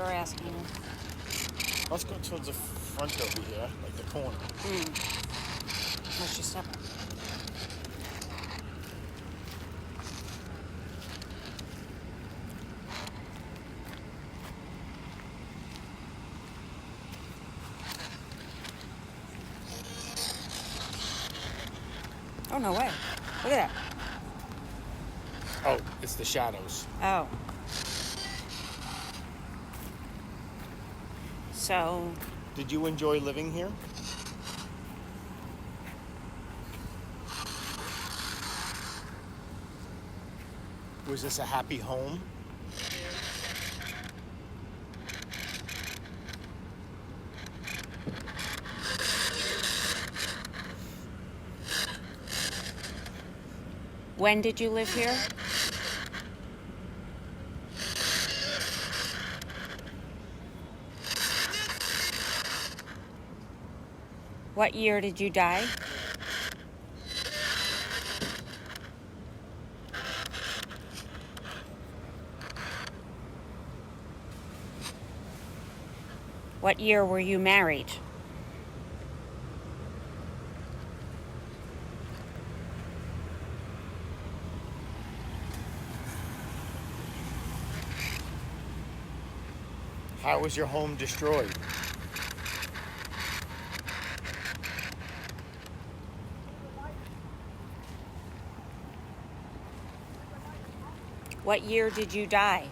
you're asking. Let's go towards the front over here, like the corner. Let's just step. Oh, no way. Look at that. Oh, it's the shadows. Oh. So, Did you enjoy living here? Was this a happy home? when did you live here? What year did you die? What year were you married? How was your home destroyed? What year did you die?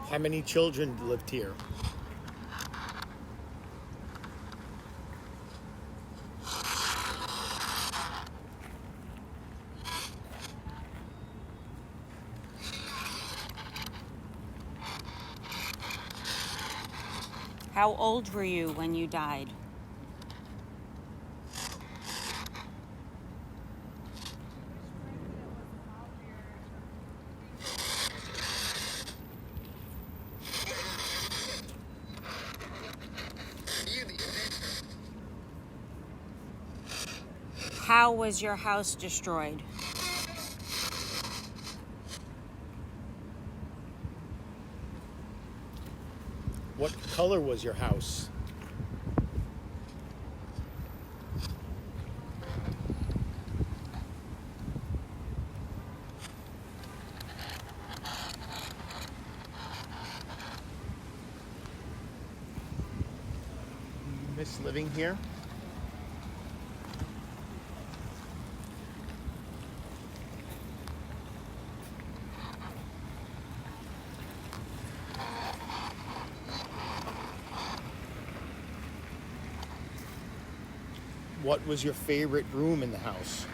How many children lived here? How old were you when you died? How was your house destroyed? What color was your house? You miss living here? What was your favorite room in the house?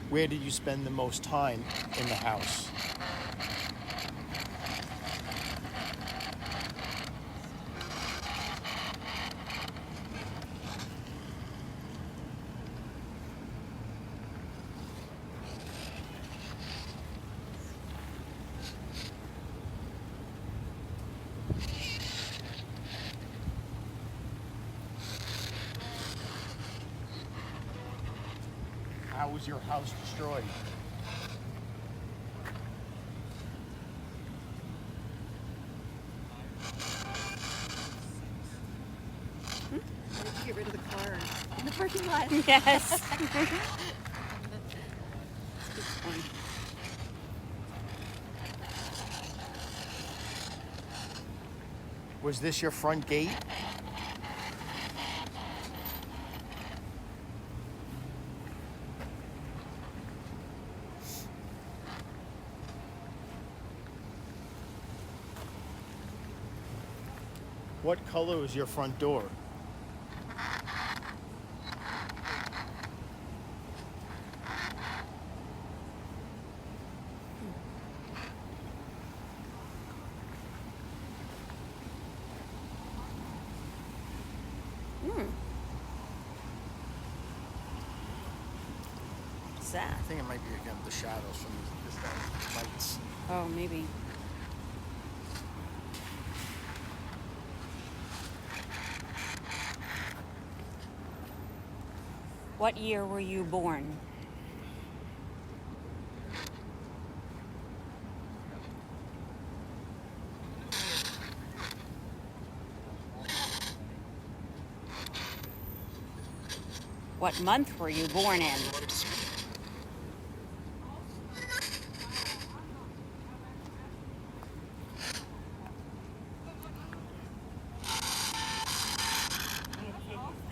Where did you spend the most time in the house? How was your house destroyed? How did you get rid of the car in the parking lot? Yes. Was this your front gate? What color was your front door? What's that? I think it might be again the shadows from this guy's lights. Oh, maybe. What year were you born? What month were you born in?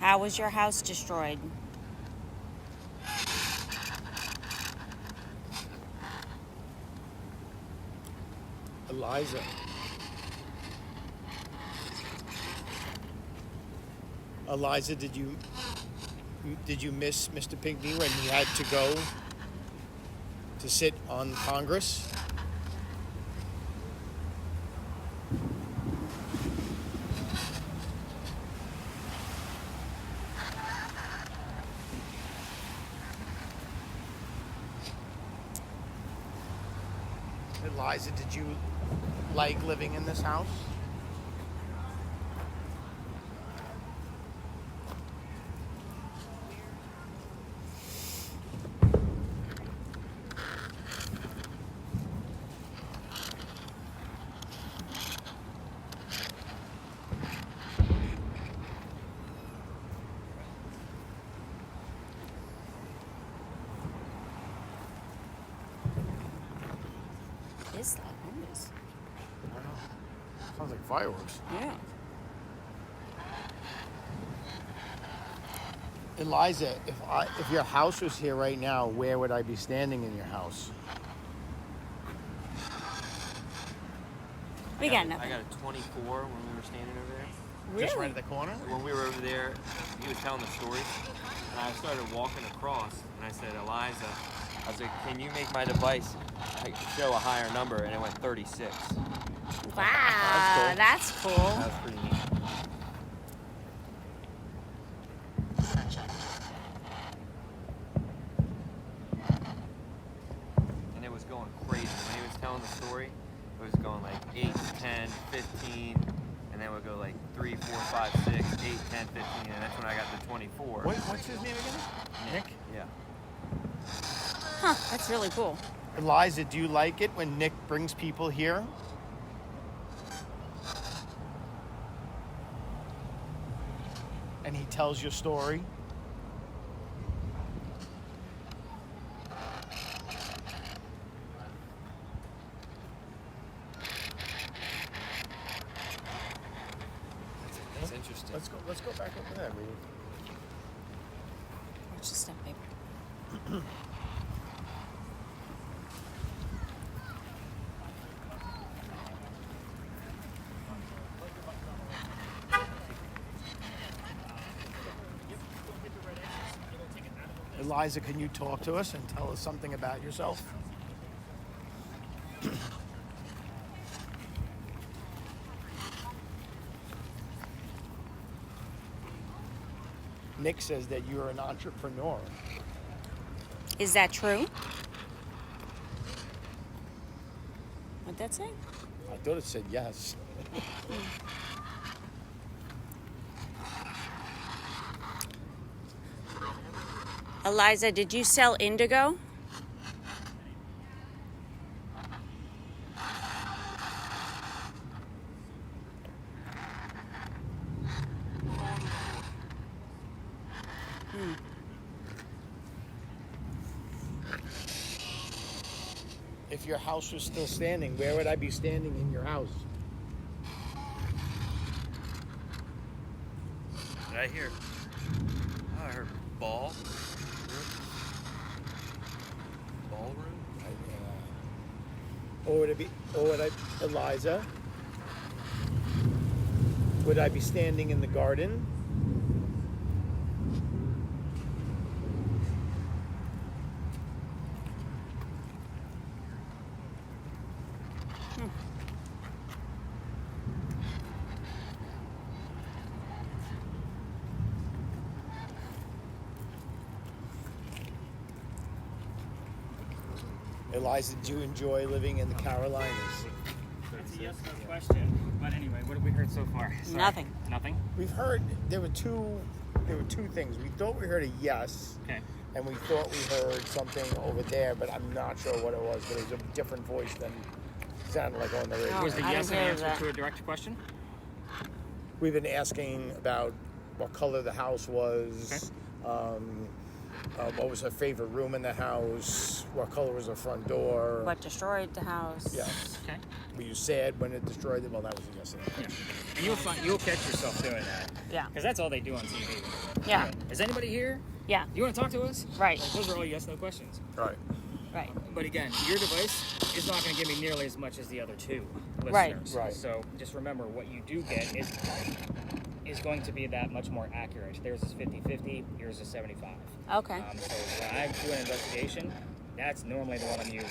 How was your house destroyed? Eliza. Eliza, did you miss Mr. Pinckney when he had to go to sit on Congress? Eliza, did you like living in this house? What is that noise? I don't know. Sounds like fireworks. Yeah. Eliza, if your house was here right now, where would I be standing in your house? We got I nothing. got a 24 when we were standing over there. Really? Just right at the corner? When we were over there, he was telling the stories, and I started walking across, and I said, Eliza, I was like, can you make my device show a higher number? And it went 36. Wow, that's cool. That was pretty neat. And it was going crazy. When he was telling the story, it was going like 8, 10, 15, and then it would go like 3, 4, 5, 6, 8, 10, 15, and that's when I got the 24. What's his name again? Nick? Yeah. Huh, that's really cool. Eliza, do you like it when Nick brings people here? And he tells your story? That's interesting. Let's go back over there. Watch the step, babe. Eliza, can you talk to us and tell us something about yourself? Nick says that you're an entrepreneur. Is that true? What'd that say? I thought it said yes. Eliza, did you sell indigo? If your house was still standing, where would I be standing in your house? Did I hear? Oh, I heard ball. Ballroom? Or would I, Eliza? Would I be standing in the garden? Eliza, did you enjoy living in the Carolinas? That's a yes no question. But anyway, what have we heard so far? Sorry. Nothing. Nothing? We've heard there were two things. We thought we heard a yes, Okay. and we thought we heard something over there, but I'm not sure what it was. But it was a different voice than sounded like on the radio. Oh, Was the I yes didn't an hear answer that. to a direct question? We've been asking about what color the house was, what was her favorite room in the house, what color was her front door. What destroyed the house? Yes. Okay. Were you sad when it destroyed it? Well, that was a yes. Yeah. And you'll catch yourself doing that. Yeah. Because that's all they do on TV. Yeah. You know, is anybody here? Yeah. You want to talk to us? Right. Like, those are all yes no questions. Right. Right. But again, your device is not going to give me nearly as much as the other two listeners. Right. Right. So just remember, what you do get is going to be that much more accurate. Theirs is 50-50, yours is 75. Okay. So when I do an investigation, that's normally the one I'm using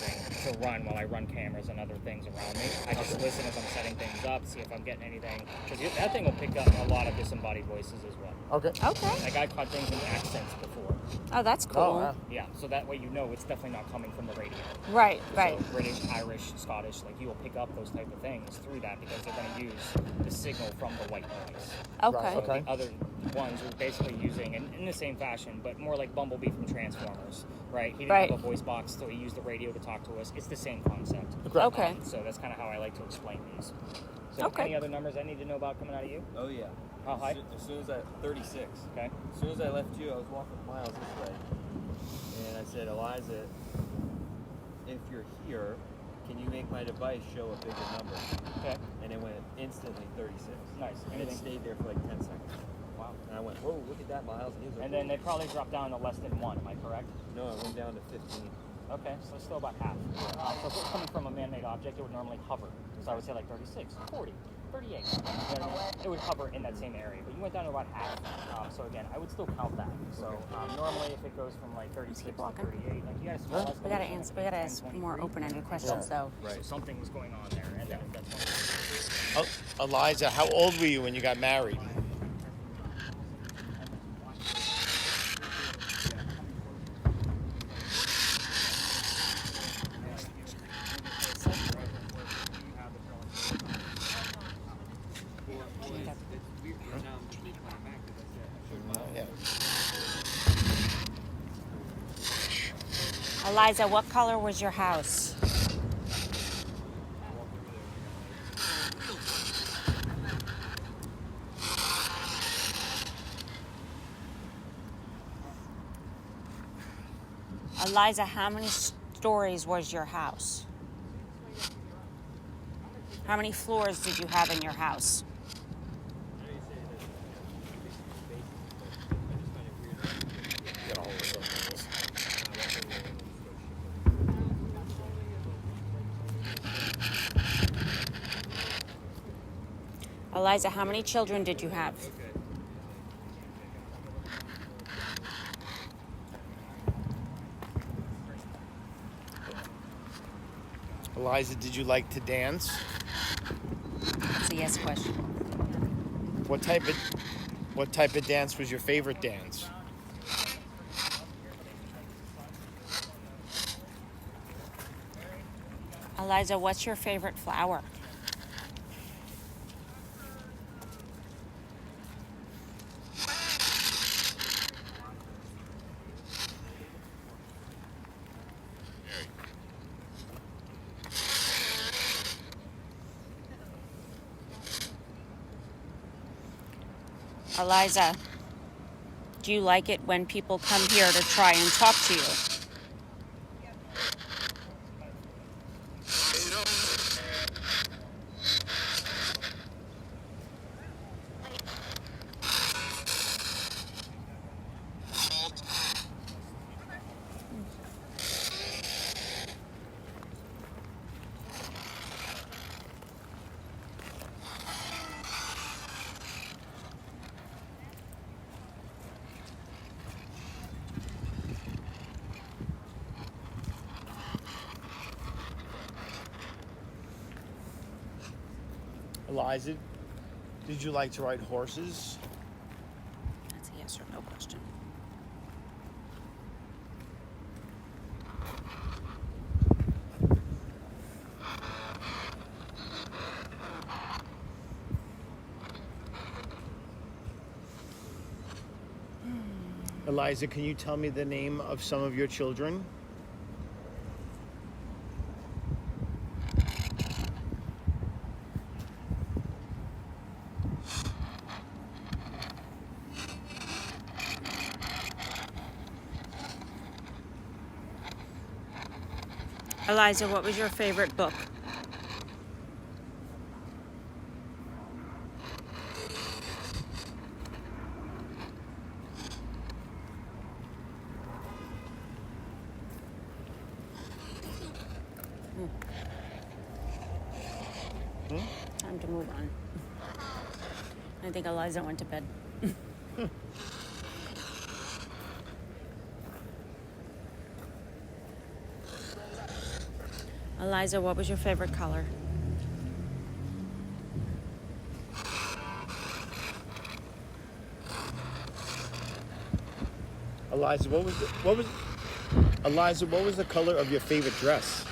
to run while I run cameras and other things around me. I just listen as I'm setting things up, see if I'm getting anything. Because that thing will pick up a lot of disembodied voices as well. Okay. Okay. Like, I caught things in accents before. Oh, that's cool. Oh, wow. Yeah, so that way you know it's definitely not coming from the radio. Right. Right. So British, Irish, Scottish, like, you will pick up those type of things through that because they're going to use the signal from the white noise. Okay. So Okay. the other ones were basically using, in the same fashion, but more like Bumblebee from Transformers, right? He didn't Right. have a voice box, so he used the radio to talk to us. It's the same concept. Okay. So that's kind of how I like to explain these. So Okay. any other numbers I need to know about coming out of you? Oh yeah. How high? As soon as I 36. Okay. As soon as I left you, I was walking miles this way, and I said, Eliza, if you're here, can you make my device show a bigger number? Okay. And it went instantly 36. Nice. And it Anything? stayed there for like 10 seconds. Wow. And I went, whoa, look at that, Miles. And he was like, And then "Whoa." they probably dropped down to less than 1, am I correct? No, it went down to 15. Okay, so still about half. So if it's coming from a man-made object, it would normally hover. So I would say like 36, 40, 38. You know what I mean? It would hover in that same area, but you went down to about half. So again, I would still count that. So normally if it goes from like 36 to walking. 38, like you gotta We gotta answer. We gotta ask more open-ended questions, though. Right. So something was going on there, and then that's one. Eliza, how old were you when you got married? Yeah. Eliza, what color was your house? Eliza, how many stories was your house? How many floors did you have in your house? Get all this up. Eliza, how many children did you have? Eliza, did you like to dance? That's a yes question. What type of dance was your favorite dance? Eliza, what's your favorite flower? Eliza, do you like it when people come here to try and talk to you? Eliza, did you like to ride horses? That's a yes or no question. Eliza, can you tell me the name of some of your children? Eliza, what was your favorite book? Time to move on. I think Eliza went to bed. Eliza, what was your favorite color? Eliza, Eliza, what was the color of your favorite dress?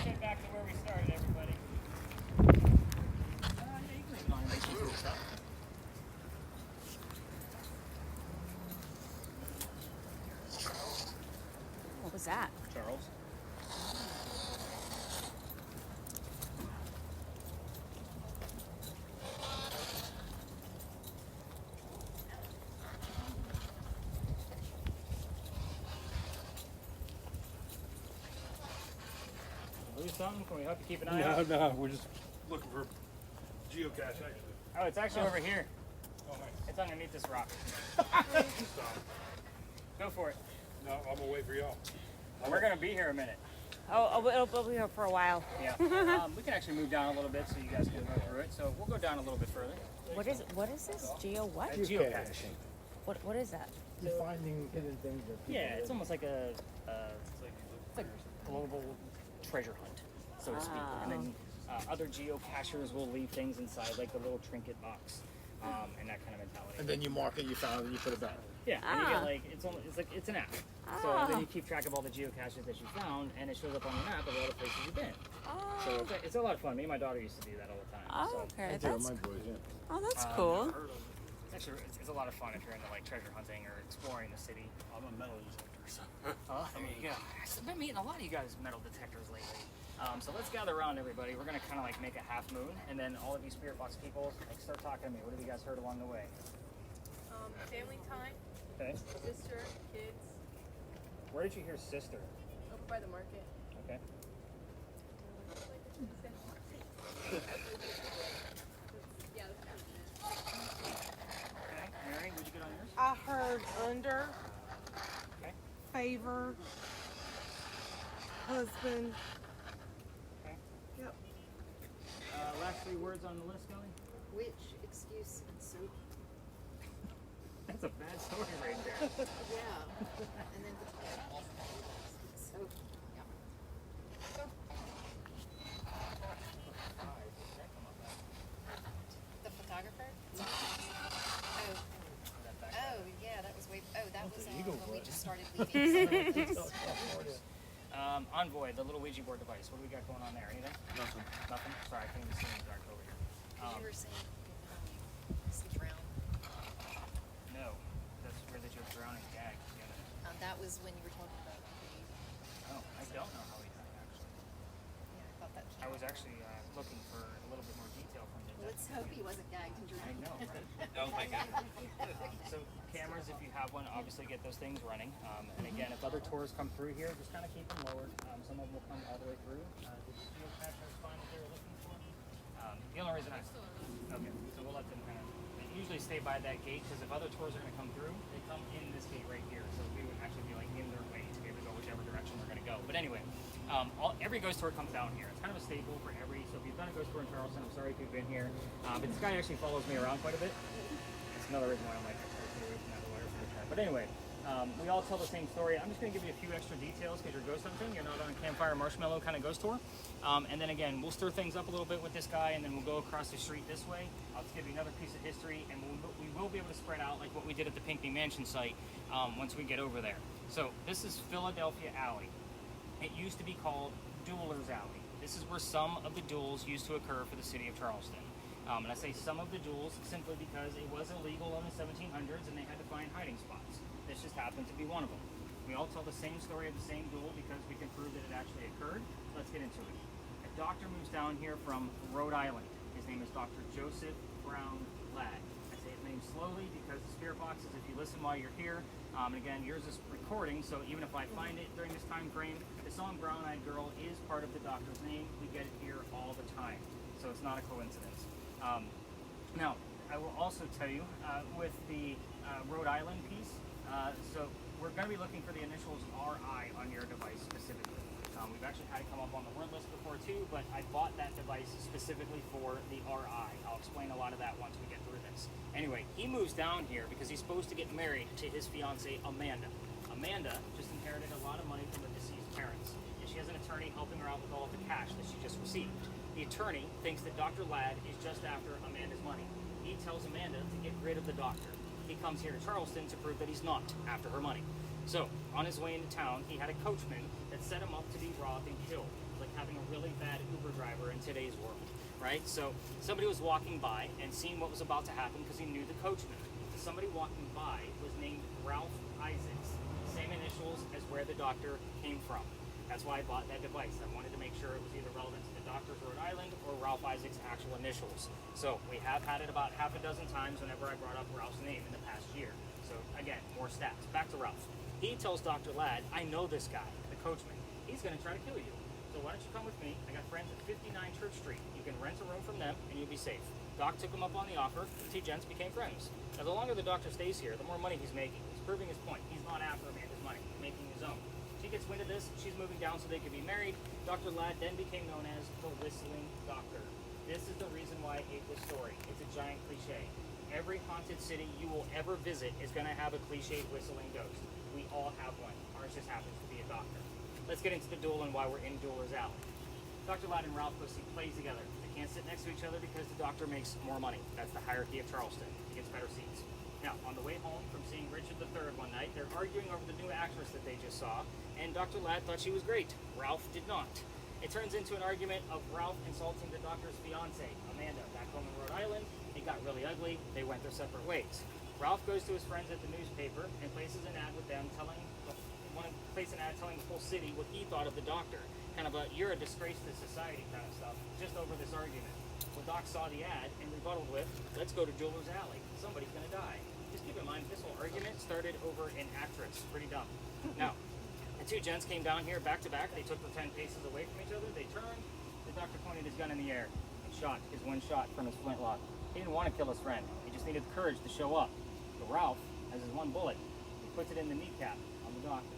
Get back to where we started, everybody. What was that? Charles. Lose something? Can we help you keep an eye out? No, we're just looking for geocache actually. Oh, it's actually over here. Oh, nice. It's underneath this rock. Go for it. No, I'm gonna wait for y'all. We're gonna be here a minute. It'll be here for a while. Yeah. We can actually move down a little bit so you guys can go through it. So we'll go down a little bit further. What is this? Geo what? Geocaching. What is that? You're finding hidden things that people Yeah, it's almost like it's like global treasure hunt, so to speak. And then other geocachers will leave things inside, like the little trinket box, and that kind of mentality. And then you mark it, you found it, and you put it back. Yeah, and you Ah. get like it's an app. So then you keep track of all the geocaches that you found, and it shows up on the map of all the places you've been. So it's a lot of fun. Me and my daughter used to do that all the time. Oh, So okay. I do with That's my boys, yeah. oh, that's cool. it's a lot of fun if you're into like treasure hunting or exploring the city. I'm a metal detector, so. There you go. I've been meeting a lot of you guys metal detectors lately. So let's gather around, everybody. We're gonna kind of like make a half moon, and then all of you spirit box people, like start talking to me. What have you guys heard along the way? Family time, Okay. sister, kids, Where did you hear sister? over by the market. Okay. Yeah, that's Okay. Mary, what'd you get on yours? I heard under, Okay. favor, husband. Okay. Yep. Last 3 words on the list, Kelly? Which, excuse, and soup. That's a bad story right there. Yeah. And then so, yeah. The photographer? Oh, yeah, that was way. Oh, that was when we just started leaving. Envoy, the little Ouija board device. What do we got going on there? Anything? Nothing. Nothing? Sorry, I can't even see in the dark over here. You were saying sleep around. No. That's where that you're drowning gag. That was when you were talking about. Oh, I don't know how he died, actually. Yeah, I thought that. I was actually looking for a little bit more detail from him. Let's hope he wasn't gagged and I drowned. know, right? Oh my god. So cameras, if you have one, obviously get those things running. And again, if other tours come through here, just kind of keep them lower. Some of them will come all the way through. Did the geocachers find what they were looking for? The only reason okay, so we'll let them kind of. They usually stay by that gate because if other tours are going to come through, they come in this gate right here. So we would actually be like in their way to be able to go whichever direction they're going to go. But anyway, every ghost tour comes down here. It's kind of a staple for every. So if you've done a ghost tour in Charleston, I'm sorry if you've been here, but this guy actually follows me around quite a bit. That's another reason why I'm like, I try to stay away from that wire for the time. But anyway, We all tell the same story. I'm just going to give you a few extra details because you're ghost hunting. You're not on a campfire marshmallow kind of ghost tour. And then again, we'll stir things up a little bit with this guy, and then we'll go across the street this way. I'll just give you another piece of history, and we will be able to spread out like what we did at the Pinckney Mansion site once we get over there. So this is Philadelphia Alley. It used to be called Duelers Alley. This is where some of the duels used to occur for the city of Charleston. And I say some of the duels simply because it was illegal in the 1700s and they had to find hiding spots. This just happened to be one of them. We all tell the same story of the same duel because we can prove that it actually occurred. Let's get into it. A doctor moves down here from Rhode Island. His name is Dr. Joseph Brown Ladd. I say his name slowly because the spirit boxes, if you listen while you're here, and again, yours is recording, so even if I find it during this time frame, the song Brown Eyed Girl is part of the doctor's name. We get it here all the time, so it's not a coincidence. Now, I will also tell you, with the Rhode Island piece, so we're going to be looking for the initials RI on your device specifically. We've actually had it come up on the word list before too, but I bought that device specifically for the RI. I'll explain a lot of that once we get through this. Anyway, he moves down here because he's supposed to get married to his fiancée, Amanda. Amanda just inherited a lot of money from the deceased parents, and she has an attorney helping her out with all of the cash that she just received. The attorney thinks that Dr. Ladd is just after Amanda's money. He tells Amanda to get rid of the doctor. He comes here to Charleston to prove that he's not after her money. So, on his way into town, he had a coachman that set him up to be robbed and killed. It's like having a really bad Uber driver in today's world, right? So, somebody was walking by and seeing what was about to happen because he knew the coachman. Somebody walking by was named Ralph Isaacs, same initials as where the doctor came from. That's why I bought that device. I wanted to make sure it was either relevant to the doctor's Rhode Island or Ralph Isaacs' actual initials. So, we have had it about half a dozen times whenever I brought up Ralph's name in the past year. So, again, more stats. Back to Ralph. He tells Dr. Ladd, I know this guy, the coachman. He's going to try to kill you. So why don't you come with me? I got friends at 59 Church Street. You can rent a room from them and you'll be safe. Doc took him up on the offer. The two gents became friends. Now, the longer the doctor stays here, the more money he's making. He's proving his point. He's not after Amanda's money. He's making his own. She gets wind of this. She's moving down so they could be married. Dr. Ladd then became known as the Whistling Doctor. This is the reason why I hate this story. It's a giant cliche. Every haunted city you will ever visit is going to have a cliched whistling ghost. We all have one. Ours just happens to be a doctor. Let's get into the duel and why we're in Duelers Alley. Dr. Ladd and Ralph go see plays together. They can't sit next to each other because the doctor makes more money. That's the hierarchy of Charleston. He gets better seats. Now, on the way home from seeing Richard III one night, they're arguing over the new actress that they just saw, and Dr. Ladd thought she was great. Ralph did not. It turns into an argument of Ralph insulting the doctor's fiancée, Amanda, back home in Rhode Island. It got really ugly. They went their separate ways. Ralph goes to his friends at the newspaper and places an ad with them telling the whole city what he thought of the doctor. Kind of a, you're a disgrace to society kind of stuff, just over this argument. Well, Doc saw the ad and rebutted with, let's go to Duelers Alley. Somebody's going to die. Just keep in mind, this whole argument started over an actress. Pretty dumb. Now, the two gents came down here back to back. They took the 10 paces away from each other. They turned. The doctor pointed his gun in the air and shot his one shot from his flintlock. He didn't want to kill his friend. He just needed the courage to show up. But Ralph has his one bullet. He puts it in the kneecap on the doctor.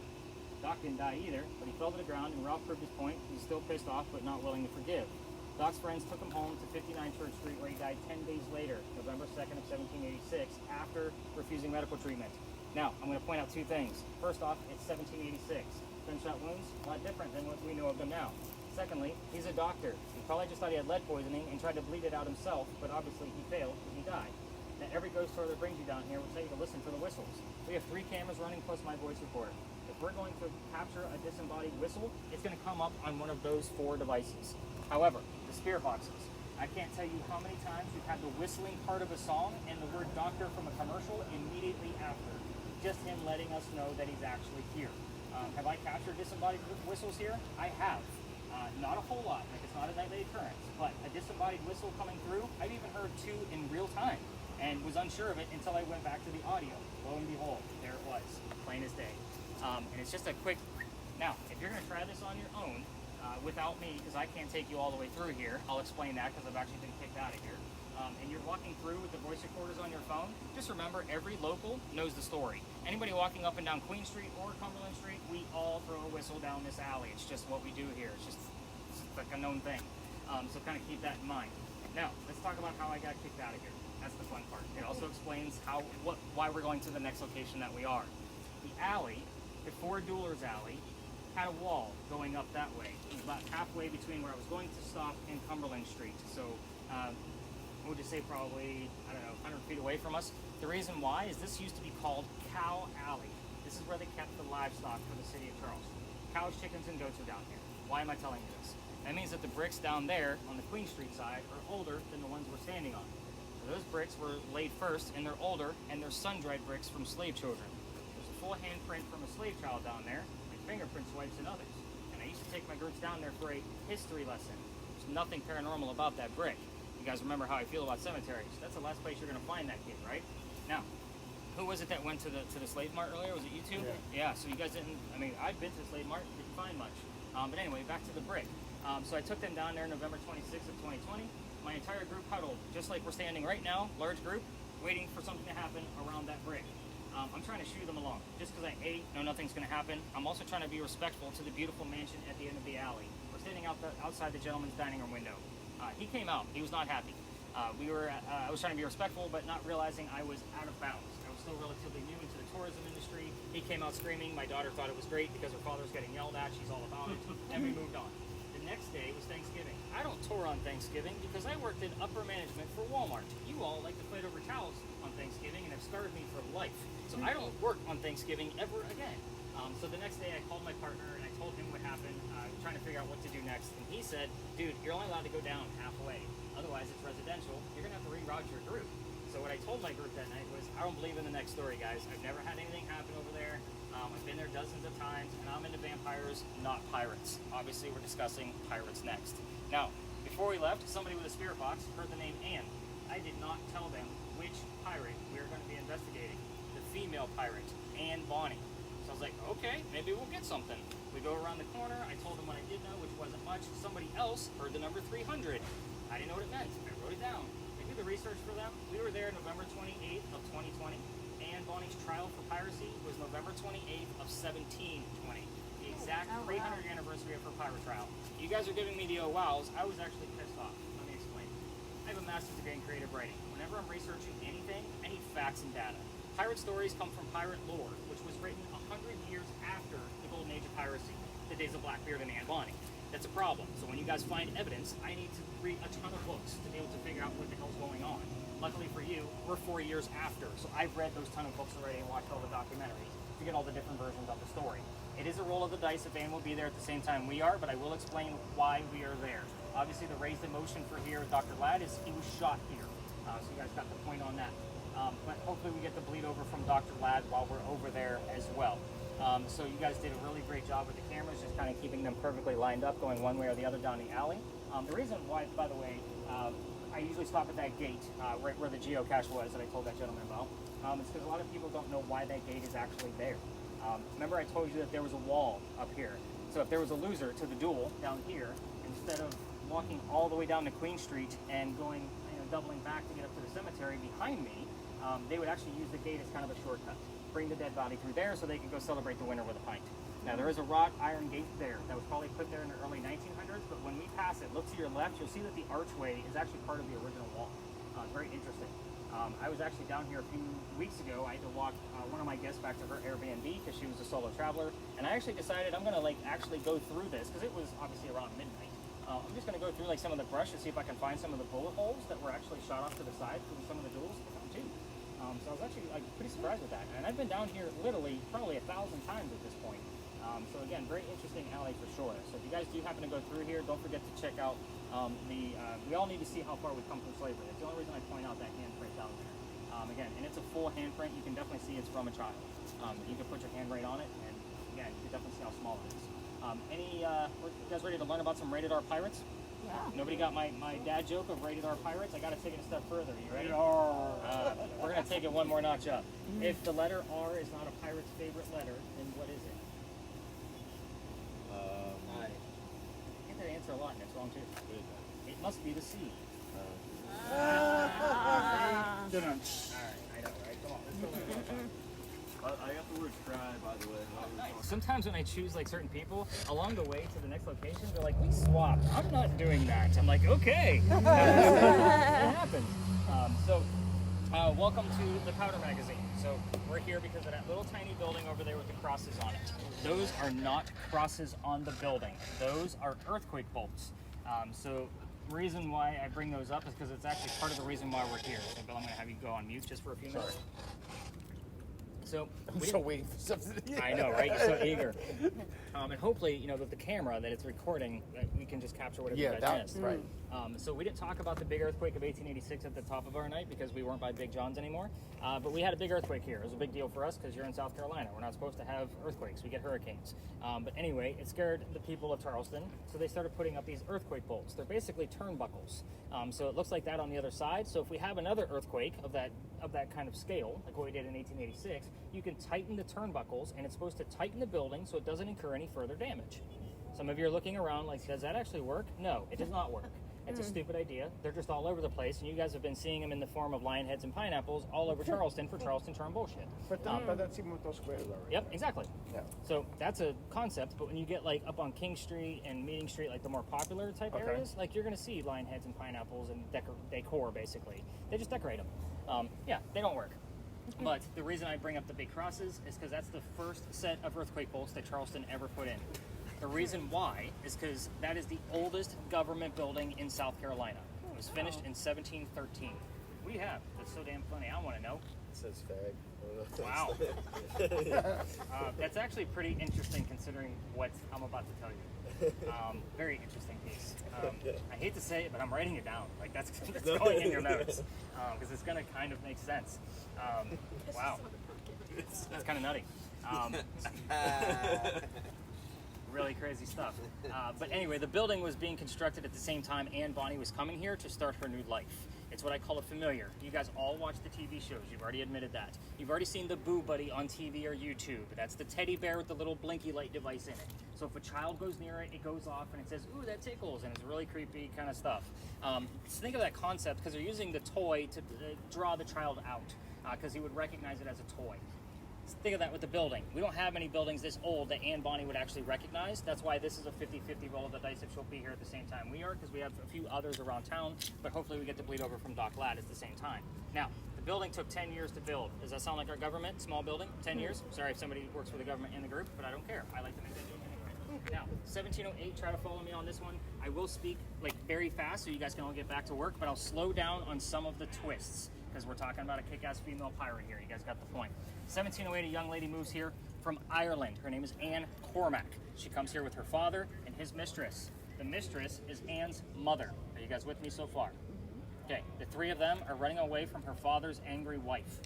Doc didn't die either, but he fell to the ground and Ralph proved his point. He's still pissed off, but not willing to forgive. Doc's friends took him home to 59 Church Street, where he died 10 days later, November 2nd of 1786, after refusing medical treatment. Now, I'm going to point out two things. First off, it's 1786. Gunshot wounds, a lot different than what we know of them now. Secondly, he's a doctor. He probably just thought he had lead poisoning and tried to bleed it out himself, but obviously he failed and he died. Now, every ghost tour that brings you down here will tell you to listen for the whistles. We have 3 cameras running plus my voice recorder. If we're going to capture a disembodied whistle, it's going to come up on one of those 4 devices. However, the spirit boxes. I can't tell you how many times we've had the whistling part of a song and the word doctor from a commercial immediately after. Just him letting us know that he's actually here. Have I captured disembodied whistles here? I have. Not a whole lot, like it's not a nightly occurrence, but a disembodied whistle coming through, I've even heard 2 in real time and was unsure of it until I went back to the audio. Lo and behold, there it was, plain as day. And it's just a quick, now, if you're gonna try this on your own, without me, because I can't take you all the way through here, I'll explain that because I've actually been kicked out of here. And you're walking through with the voice recorders on your phone, just remember every local knows the story. Anybody walking up and down Queen Street or Cumberland Street, we all throw a whistle down this alley. It's just what we do here. It's like a known thing. So kind of keep that in mind. Now, let's talk about how I got kicked out of here. That's the fun part. It also explains why we're going to the next location that we are. The alley, before Dueler's Alley, had a wall going up that way. It was about halfway between where I was going to stop and Cumberland Street. So, what would you say, probably, I don't know, 100 feet away from us. The reason why is this used to be called Cow Alley. This is where they kept the livestock for the city of Charleston. Cows, chickens, and goats are down here. Why am I telling you this? That means that the bricks down there on the Queen Street side are older than the ones we're standing on. So those bricks were laid first, and they're older, and they're sun-dried bricks from slave children. There's a full handprint from a slave child down there, like fingerprint swipes and others. And I used to take my groups down there for a history lesson. There's nothing paranormal about that brick. You guys remember how I feel about cemeteries. That's the last place you're gonna find that kid, right? Now, who was it that went to the slave mart earlier? Was it you two? Yeah, so you guys didn't, I mean, I've been to the slave mart, didn't find much. But anyway, back to the brick. So I took them down there November 26th of 2020. My entire group huddled, just like we're standing right now, large group, waiting for something to happen around that brick. I'm trying to shoo them along. Just because I know nothing's going to happen, I'm also trying to be respectful to the beautiful mansion at the end of the alley. We're standing outside the gentleman's dining room window. He came out. He was not happy. I was trying to be respectful, but not realizing I was out of bounds. I was still relatively new into the tourism industry. He came out screaming. My daughter thought it was great because her father was getting yelled at. She's all about it. And we moved on. The next day was Thanksgiving. I don't tour on Thanksgiving because I worked in upper management for Walmart. You all like to fight over towels on Thanksgiving and have scarred me for life. So I don't work on Thanksgiving ever again. So the next day I called my partner and I told him what happened, trying to figure out what to do next. And he said, dude, you're only allowed to go down halfway. Otherwise it's residential. You're gonna have to reroute your group. So what I told my group that night was, I don't believe in the next story, guys. I've never had anything happen over there. I've been there dozens of times, and I'm into vampires, not pirates. Obviously, we're discussing pirates next. Now, before we left, somebody with a spirit box heard the name Anne. I did not tell them which pirate we were going to be investigating. The female pirate, Anne Bonny. So I was like, okay, maybe we'll get something. We go around the corner. I told them what I did know, which wasn't much. Somebody else heard the number 300. I didn't know what it meant. I wrote it down. I did the research for them. We were there November 28th of 2020. Anne Bonny's trial for piracy was November 28th of 1720. The exact 300th anniversary of her pirate trial. You guys are giving me the oh wows. I was actually pissed off. Let me explain. I have a master's degree in creative writing. Whenever I'm researching anything, I need facts and data. Pirate stories come from pirate lore, which was written 100 years after the golden age of piracy, the days of Blackbeard and Anne Bonny. That's a problem. So when you guys find evidence, I need to read a ton of books to be able to figure out what the hell's going on. Luckily for you, we're 4 years after, so I've read those ton of books already and watched all the documentaries to get all the different versions of the story. It is a roll of the dice if Anne will be there at the same time we are, but I will explain why we are there. Obviously, the raised emotion for here with Dr. Ladd is he was shot here, so you guys got the point on that. But hopefully we get the bleed over from Dr. Ladd while we're over there as well. So you guys did a really great job with the cameras, just kind of keeping them perfectly lined up, going one way or the other down the alley. The reason why, by the way, I usually stop at that gate right where the geocache was that I told that gentleman about. It's because a lot of people don't know why that gate is actually there. Remember I told you that there was a wall up here. So if there was a loser to the duel down here, instead of walking all the way down to Queen Street and going, doubling back to get up to the cemetery behind me, they would actually use the gate as kind of a shortcut. Bring the dead body through there so they could go celebrate the winter with a pint. Now there is a wrought iron gate there that was probably put there in the early 1900s, but when we pass it, look to your left, you'll see that the archway is actually part of the original wall. It's very interesting. I was actually down here a few weeks ago. I had to walk one of my guests back to her Airbnb because she was a solo traveler, and I actually decided I'm gonna actually go through this because it was obviously around midnight. I'm just gonna go through some of the brush and see if I can find some of the bullet holes that were actually shot off to the side from some of the duels. I found two. So I was actually pretty surprised with that. And I've been down here literally probably 1,000 times at this point. So again, very interesting alley for sure. So if you guys do happen to go through here, don't forget to check out we all need to see how far we've come from slavery. That's the only reason I point out that handprint down there. Again, and it's a full handprint. You can definitely see it's from a child. You can put your hand right on it, and again, you can definitely see how small it is. You guys ready to learn about some rated R pirates? Yeah. Nobody got my dad joke of rated R pirates? I got to take it a step further. You ready? We're going to take it one more notch up. If the letter R is not a pirate's favorite letter, then what is it? I get that answer a lot, and it's wrong too. It must be the C. Alright, I know, right? Come on, let's go one more time. I got the word try, by the way. Sometimes when I choose certain people, along the way to the next location, they're like, we swapped. I'm not doing that. I'm like, okay. That happens. So Welcome to the Powder Magazine. So we're here because of that little tiny building over there with the crosses on it. Those are not crosses on the building. Those are earthquake bolts. So the reason why I bring those up is because it's actually part of the reason why we're here. So Bill, I'm going to have you go on mute just for a few minutes. So I'm so waiting for something. I know, right? You're so eager. And hopefully, you know, that the camera that it's recording, that we can just capture whatever you guys missed. right. So we didn't talk about the big earthquake of 1886 at the top of our night because we weren't by Big John's anymore. But we had a big earthquake here. It was a big deal for us because you're in South Carolina. We're not supposed to have earthquakes. We get hurricanes. But anyway, it scared the people of Charleston, so they started putting up these earthquake bolts. They're basically turnbuckles. So it looks like that on the other side. So if we have another earthquake of that kind of scale, like what we did in 1886, you can tighten the turnbuckles, and it's supposed to tighten the building so it doesn't incur any further damage. Some of you are looking around like, does that actually work? No, it does not work. It's a stupid idea. They're just all over the place, and you guys have been seeing them in the form of lion heads and pineapples all over Charleston for Charleston charm bullshit. But that's even with those squares already. Yep, exactly. Yeah. So that's a concept, but when you get like up on King Street and Meeting Street, like the more popular type areas, like you're going to see lion heads and pineapples and decor basically. They just decorate them. Yeah, they don't work. But the reason I bring up the big crosses is because that's the first set of earthquake bolts that Charleston ever put in. The reason why is because that is the oldest government building in South Carolina. It was finished in 1713. What do you have? That's so damn funny. I want to know. It says fag. Wow. That's actually pretty interesting considering what I'm about to tell you. Very interesting piece. I hate to say it, but I'm writing it down. Like that's going in your notes because it's going to kind of make sense. Wow. It's kind of nutty. Really crazy stuff. But anyway, the building was being constructed at the same time Anne Bonny was coming here to start her new life. It's what I call a familiar. You guys all watch the TV shows. You've already admitted that. You've already seen the Boo Buddy on TV or YouTube. That's the teddy bear with the little blinky light device in it. So if a child goes near it, it goes off and it says, ooh, that tickles, and it's really creepy kind of stuff. So think of that concept because they're using the toy to draw the child out because he would recognize it as a toy. Think of that with the building. We don't have many buildings this old that Anne Bonny would actually recognize. That's why this is a 50-50 roll of the dice if she'll be here at the same time we are, because we have a few others around town, but hopefully we get to bleed over from Doc Ladd at the same time. Now, the building took 10 years to build. Does that sound like our government? Small building? 10 years? Sorry if somebody works for the government in the group, but I don't care. I like to make that joke anyway. Now, 1708, try to follow me on this one. I will speak like very fast so you guys can all get back to work, but I'll slow down on some of the twists because we're talking about a kick-ass female pirate here. You guys got the point. 1708, a young lady moves here from Ireland. Her name is Anne Cormac. She comes here with her father and his mistress. The mistress is Anne's mother. Are you guys with me so far? Okay, the three of them are running away from her father's angry wife.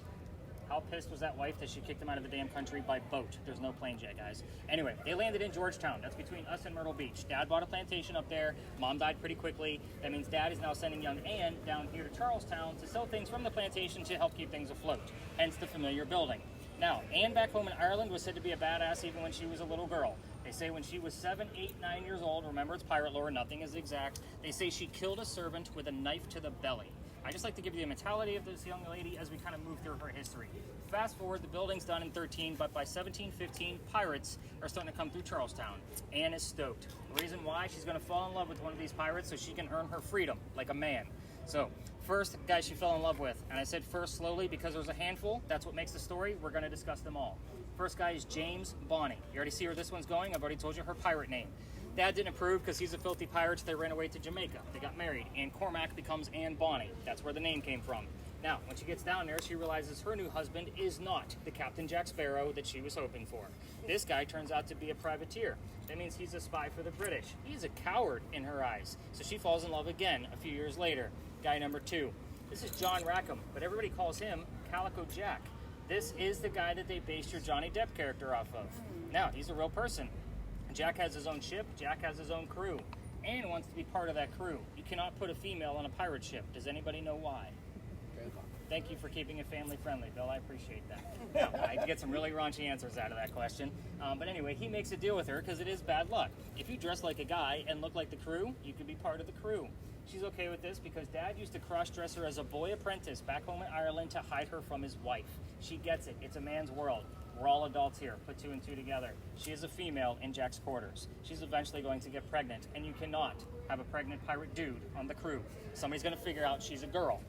How pissed was that wife that she kicked him out of the damn country by boat? There's no planes yet, guys. Anyway, they landed in Georgetown. That's between us and Myrtle Beach. Dad bought a plantation up there. Mom died pretty quickly. That means Dad is now sending young Anne down here to Charlestown to sell things from the plantation to help keep things afloat. Hence the familiar building. Now, Anne back home in Ireland was said to be a badass even when she was a little girl. They say when she was 7, 8, 9 years old, remember it's pirate lore, nothing is exact, they say she killed a servant with a knife to the belly. I just like to give you the mentality of this young lady as we kind of move through her history. Fast forward, the building's done in 13, but by 1715, pirates are starting to come through Charlestown. Anne is stoked. The reason why, she's going to fall in love with one of these pirates so she can earn her freedom, like a man. So, first guy she fell in love with, and I said first slowly because there's a handful. That's what makes the story. We're going to discuss them all. First guy is James Bonny. You already see where this one's going. I've already told you her pirate name. Dad didn't approve because he's a filthy pirate, so they ran away to Jamaica. They got married, and Cormac becomes Anne Bonny. That's where the name came from. Now, when she gets down there, she realizes her new husband is not the Captain Jack Sparrow that she was hoping for. This guy turns out to be a privateer. That means he's a spy for the British. He's a coward in her eyes. So she falls in love again a few years later. Guy number 2. This is John Rackham, but everybody calls him Calico Jack. This is the guy that they based your Johnny Depp character off of. Now, he's a real person. Jack has his own ship. Jack has his own crew. Anne wants to be part of that crew. You cannot put a female on a pirate ship. Does anybody know why? Thank you for keeping it family friendly, Bill. I appreciate that. Now, I get some really raunchy answers out of that question. But anyway, he makes a deal with her because it is bad luck. If you dress like a guy and look like the crew, you could be part of the crew. She's okay with this because Dad used to cross-dress her as a boy apprentice back home in Ireland to hide her from his wife. She gets it. It's a man's world. We're all adults here. Put 2 and 2 together. She is a female in Jack's quarters. She's eventually going to get pregnant, and you cannot have a pregnant pirate dude on the crew. Somebody's going to figure out she's a girl.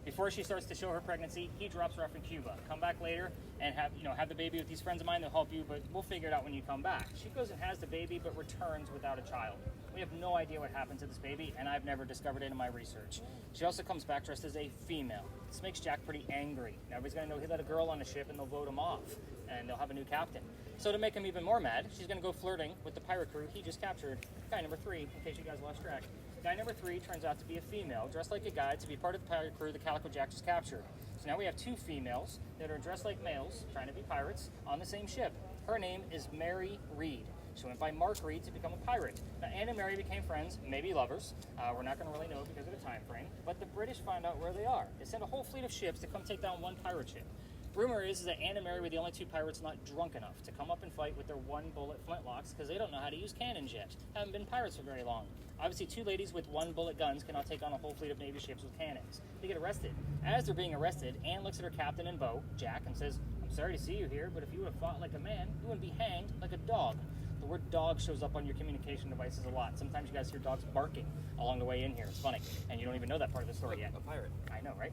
Before she starts to show her pregnancy, he drops her off in Cuba. Come back later and have the baby with these friends of mine. They'll help you, but we'll figure it out when you come back. She goes and has the baby, but returns without a child. We have no idea what happened to this baby, and I've never discovered it in my research. She also comes back dressed as a female. This makes Jack pretty angry. Now everybody's going to know he let a girl on the ship, and they'll vote him off, and they'll have a new captain. So to make him even more mad, she's going to go flirting with the pirate crew he just captured. Guy number 3, in case you guys lost track. Guy number 3 turns out to be a female, dressed like a guy to be part of the pirate crew the Calico Jack just captured. So now we have 2 females that are dressed like males, trying to be pirates, on the same ship. Her name is Mary Reed. She went by Mark Reed to become a pirate. Now, Anne and Mary became friends, maybe lovers. We're not going to really know because of the time frame. But the British find out where they are. They send a whole fleet of ships to come take down one pirate ship. Rumor is that Anne and Mary were the only 2 pirates not drunk enough to come up and fight with their 1-bullet flintlocks because they don't know how to use cannons yet. Haven't been pirates for very long. Obviously, 2 ladies with 1-bullet guns cannot take on a whole fleet of Navy ships with cannons. They get arrested. As they're being arrested, Anne looks at her captain and beau, Jack, and says, "I'm sorry to see you here, but if you would have fought like a man, you wouldn't be hanged like a dog." The word dog shows up on your communication devices a lot. Sometimes you guys hear dogs barking along the way in here. It's funny. And you don't even know that part of the story yet. A pirate. I know, right?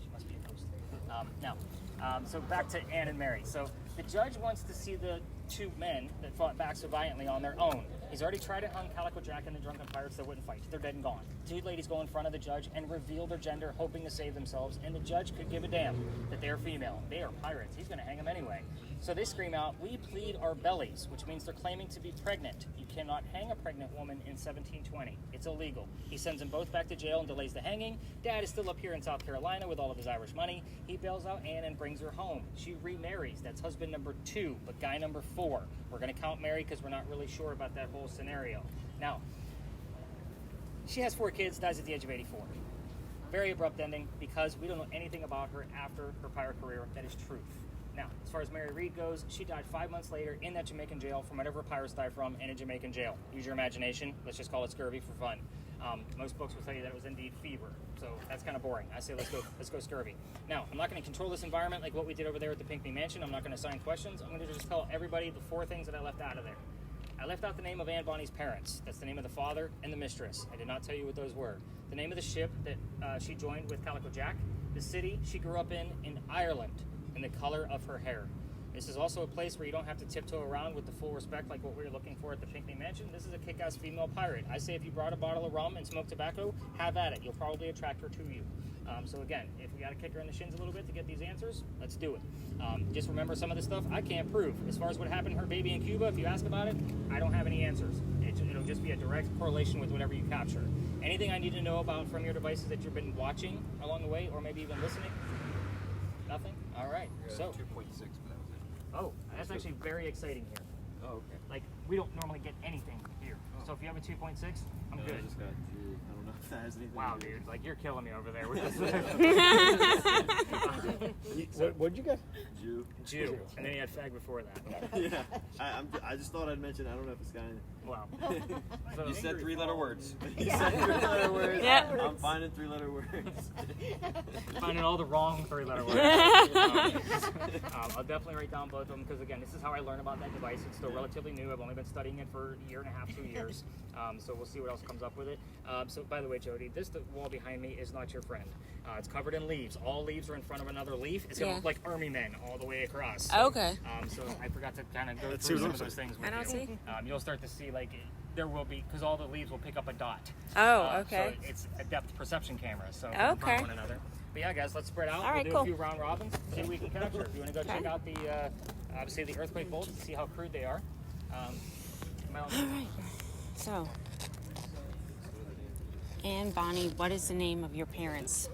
She must be a ghost. So back to Anne and Mary. So the judge wants to see the 2 men that fought back so valiantly on their own. He's already tried it on Calico Jack and the drunken pirates that wouldn't fight. They're dead and gone. 2 ladies go in front of the judge and reveal their gender, hoping to save themselves, and the judge could give a damn that they're female. They are pirates. He's going to hang them anyway. So they scream out, "We plead our bellies," which means they're claiming to be pregnant. You cannot hang a pregnant woman in 1720. It's illegal. He sends them both back to jail and delays the hanging. Dad is still up here in South Carolina with all of his Irish money. He bails out Anne and brings her home. She remarries. That's husband number 2, but guy number 4. We're going to count Mary because we're not really sure about that whole scenario. Now, she has 4 kids, dies at the age of 84. Very abrupt ending because we don't know anything about her after her pirate career. That is truth. Now, as far as Mary Reed goes, she died 5 months later in that Jamaican jail from whatever pirates die from in a Jamaican jail. Use your imagination. Let's just call it scurvy for fun. Most books will tell you that it was indeed fever, so that's kind of boring. I say let's go scurvy. Now, I'm not going to control this environment like what we did over there at the Pinckney Mansion. I'm not going to assign questions. I'm going to just tell everybody the 4 things that I left out of there. I left out the name of Anne Bonny's parents. That's the name of the father and the mistress. I did not tell you what those were. The name of the ship that she joined with Calico Jack. The city she grew up in Ireland, and the color of her hair. This is also a place where you don't have to tiptoe around with the full respect like what we were looking for at the Pinckney Mansion. This is a kick-ass female pirate. I say if you brought a bottle of rum and smoked tobacco, have at it. You'll probably attract her to you. So again, if we got to kick her in the shins a little bit to get these answers, let's do it. Just remember some of the stuff I can't prove. As far as what happened to her baby in Cuba, if you ask about it, I don't have any answers. It'll just be a direct correlation with whatever you capture. Anything I need to know about from your devices that you've been watching along the way, or maybe even listening? Nothing? All right. So 2.6, but that was it. Oh, that's actually very exciting here. Oh, okay. Like, we don't normally get anything here. So if you have a 2.6, I'm good. I just got Jew. I don't know if that has anything. Wow, dude. Like, you're killing me over there with this. What'd you get? Jew. Jew. And then you had fag before that. Yeah. I just thought I'd mention. I don't know if it's got anything. Wow. So You said 3-letter words. You Yeah. said 3-letter words. Yep. I'm finding 3-letter words. Finding all the wrong 3-letter words. I'll definitely write down both of them because, again, this is how I learned about that device. It's still relatively new. I've only been studying it for a year and a half, 2 years. So we'll see what else comes up with it. So, by the way, Jody, the wall behind me is not your friend. It's covered in leaves. All leaves are in front of another leaf. It's going to look like army men all the way across. So, Okay. So I forgot to kind of go Let's through see some what of those things with I don't you. see. You'll start to see, like, there will be, because all the leaves will pick up a dot. Oh, okay. So it's a depth perception camera, so Okay. in front of one another. But yeah, guys, let's spread out. All right, we'll do cool. a few round robins, see what we can capture. If you want to go Okay. check out the, obviously the earthquake bolts, see how crude they are. All right. So, Anne Bonny, what is the name of your parents?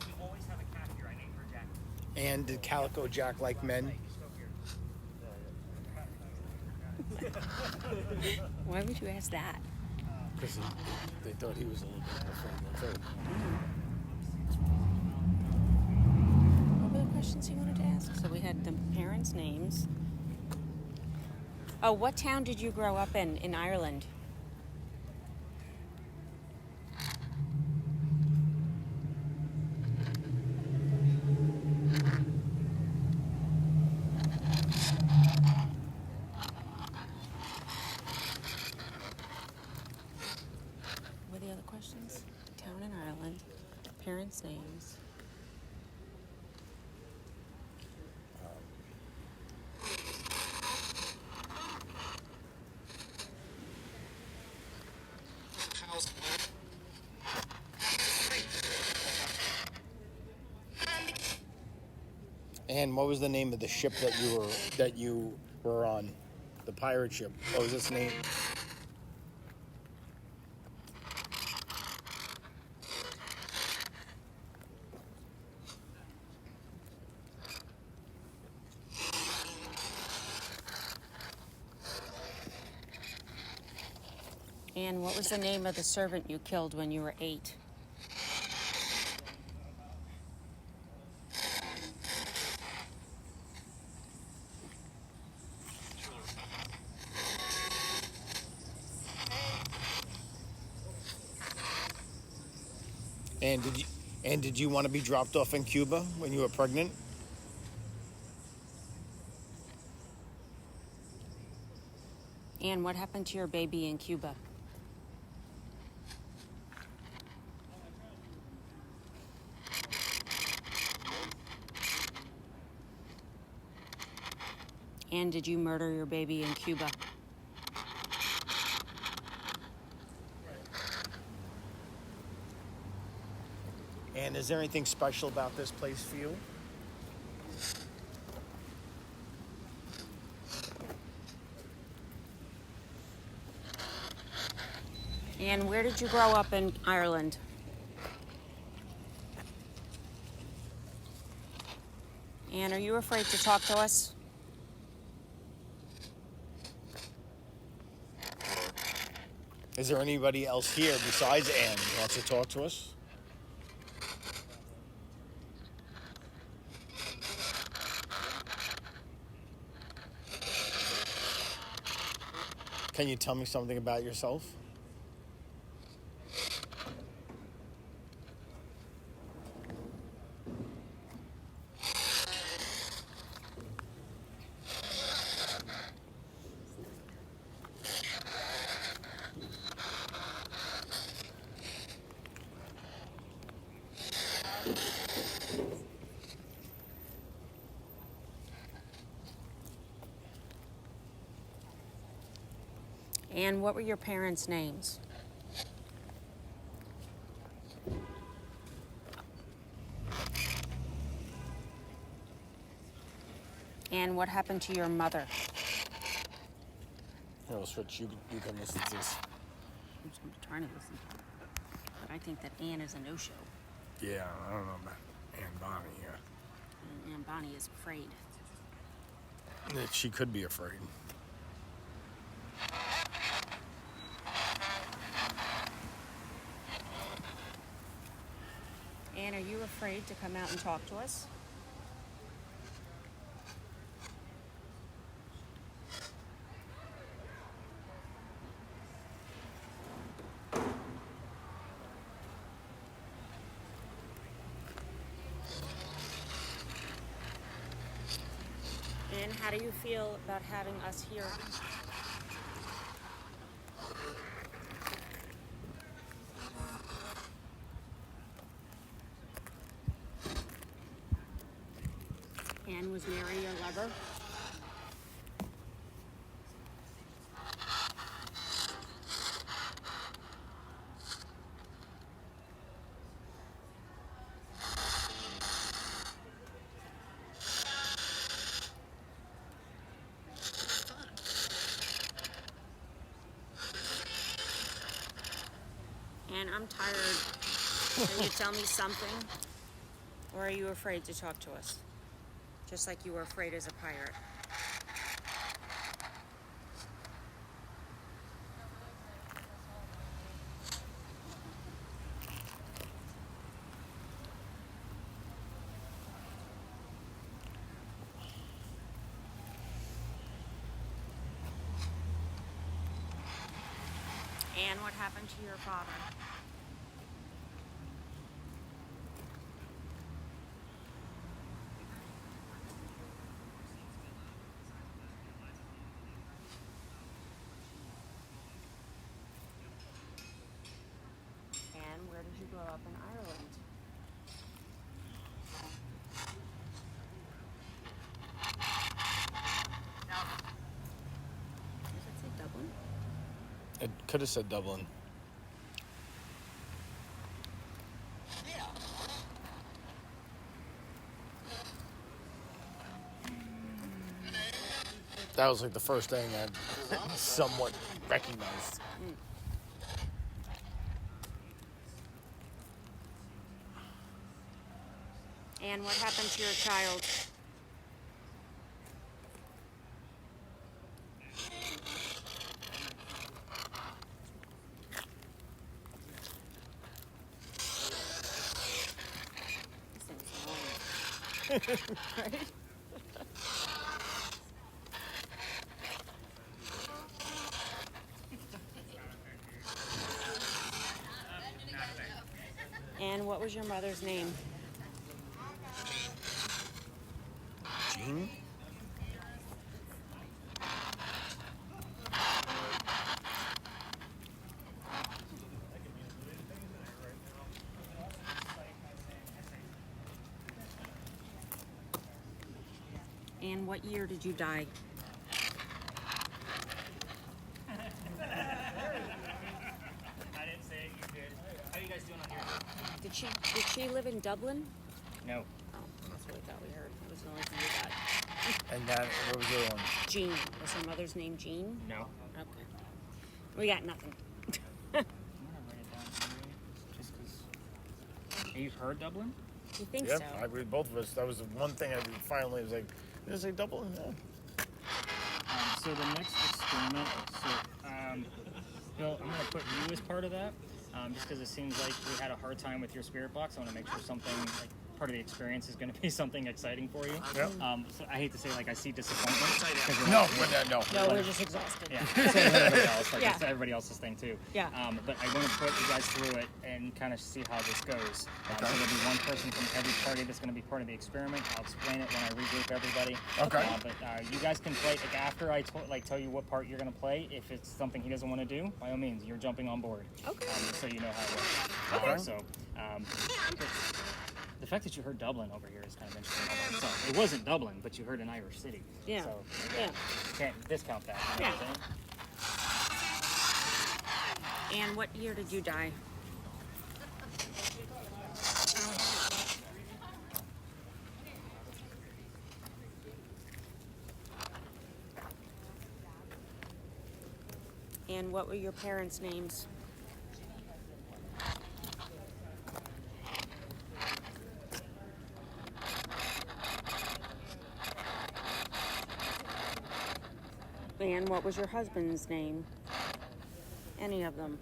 We always have a cat here. I named her Jack. And did Calico Jack like men? Why would you ask that? Because they thought he was a little bit more friendly too. What were the questions you wanted to ask? So we had the parents' names. Oh, what town did you grow up in Ireland? names. Town in Ireland. Parents' names. And what was the name of the ship that you were on? The pirate ship. What was its name? And what was the name of the servant you killed when you were 8? And did you want to be dropped off in Cuba when you were pregnant? And what happened to your baby in Cuba? And did you murder your baby in Cuba? And is there anything special about this place for you? And where did you grow up in Ireland? And are you afraid to talk to us? Is there anybody else here besides Anne who wants to talk to us? Can you tell me something about yourself? And what were your parents' names? And what happened to your mother? Here, we'll switch. You can listen to this. I'm trying to listen. But I think that Anne is a no-show. Yeah, I don't know about Anne Bonnie here. And Anne Bonnie is afraid. That she could be afraid. Anne, are you afraid to come out and talk to us? And how do you feel about having us here? And was Mary your lover? And I'm tired. Can you tell me something? Or are you afraid to talk to us? Just like you were afraid as a pirate. And what happened to your father? And grow up in Ireland. Does it say Dublin? It could have said Dublin. That was like the first thing I somewhat recognized. And what happened to your child? This thing's annoying. Right? And what was your mother's name? Jean? And what year did you die? I didn't say it, you did. How are you guys doing on here? Did she live in Dublin? No. Oh, that's what we thought we heard. That was the only thing we got. And that, what was the other one? Jean. Was her mother's name Jean? No. Okay. We got nothing. I'm gonna write it down anyway, just because. You've heard Dublin? You think Yep, so? I read both of us. That was the one thing I finally was like, is it Dublin? Yeah. So the next experiment, Bill, I'm going to put you as part of that, just because it seems like we had a hard time with your spirit box. I want to make sure something, like, part of the experience is going to be something exciting for you. Yep. So I hate to say, like, I see disappointment. 'Cause you're No, not- no. No, we're just exhausted. Yeah, same with everybody else. Like, Yeah. it's everybody else's thing, too. Yeah. But I want to put you guys through it and kind of see how this goes. So there'll be one person from every party that's going to be part of the experiment. I'll explain it when I regroup everybody. Okay. But you guys can play, like, after I tell you what part you're going to play. If it's something he doesn't want to do, by all means, you're jumping on board. Okay. So you know how it works. Okay. So, the fact that you heard Dublin over here is kind of interesting. all by itself. It wasn't Dublin, but you heard an Irish city. Yeah. So Yeah. you can't discount that. You know what I'm saying? And what year did you die? And what were your parents' names? And what was your husband's name? Any of them?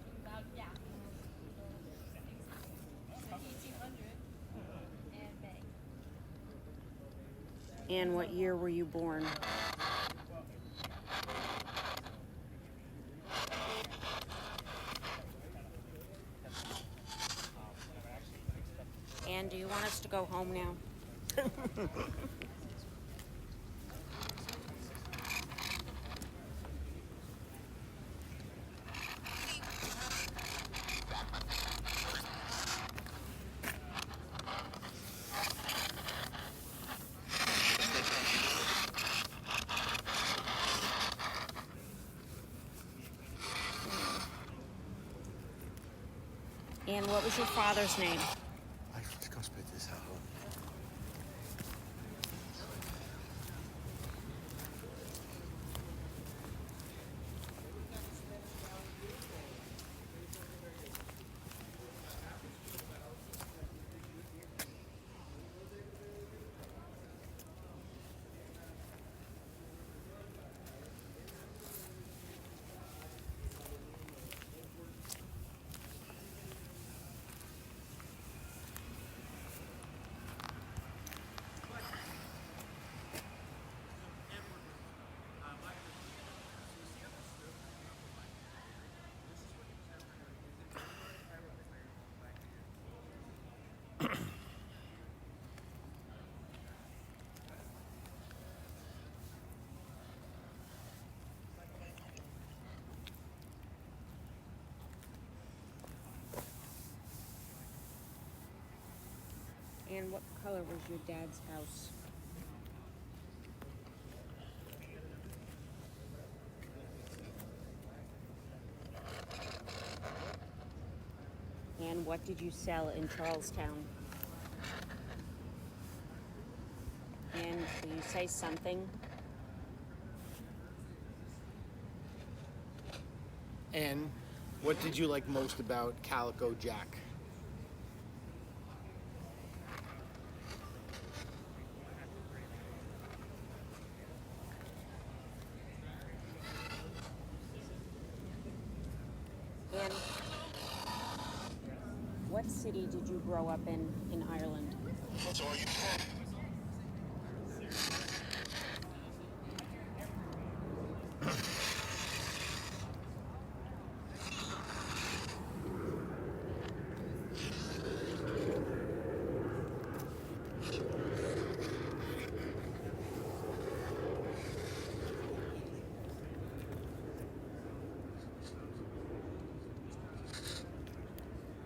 And what year were you born? And do you want us to go home now? And what was your father's name? I have to go spit this out. And what color was your dad's house? And what did you sell in Charlestown? And will you say something? And what did you like most about Calico Jack? And what city did you grow up in Ireland?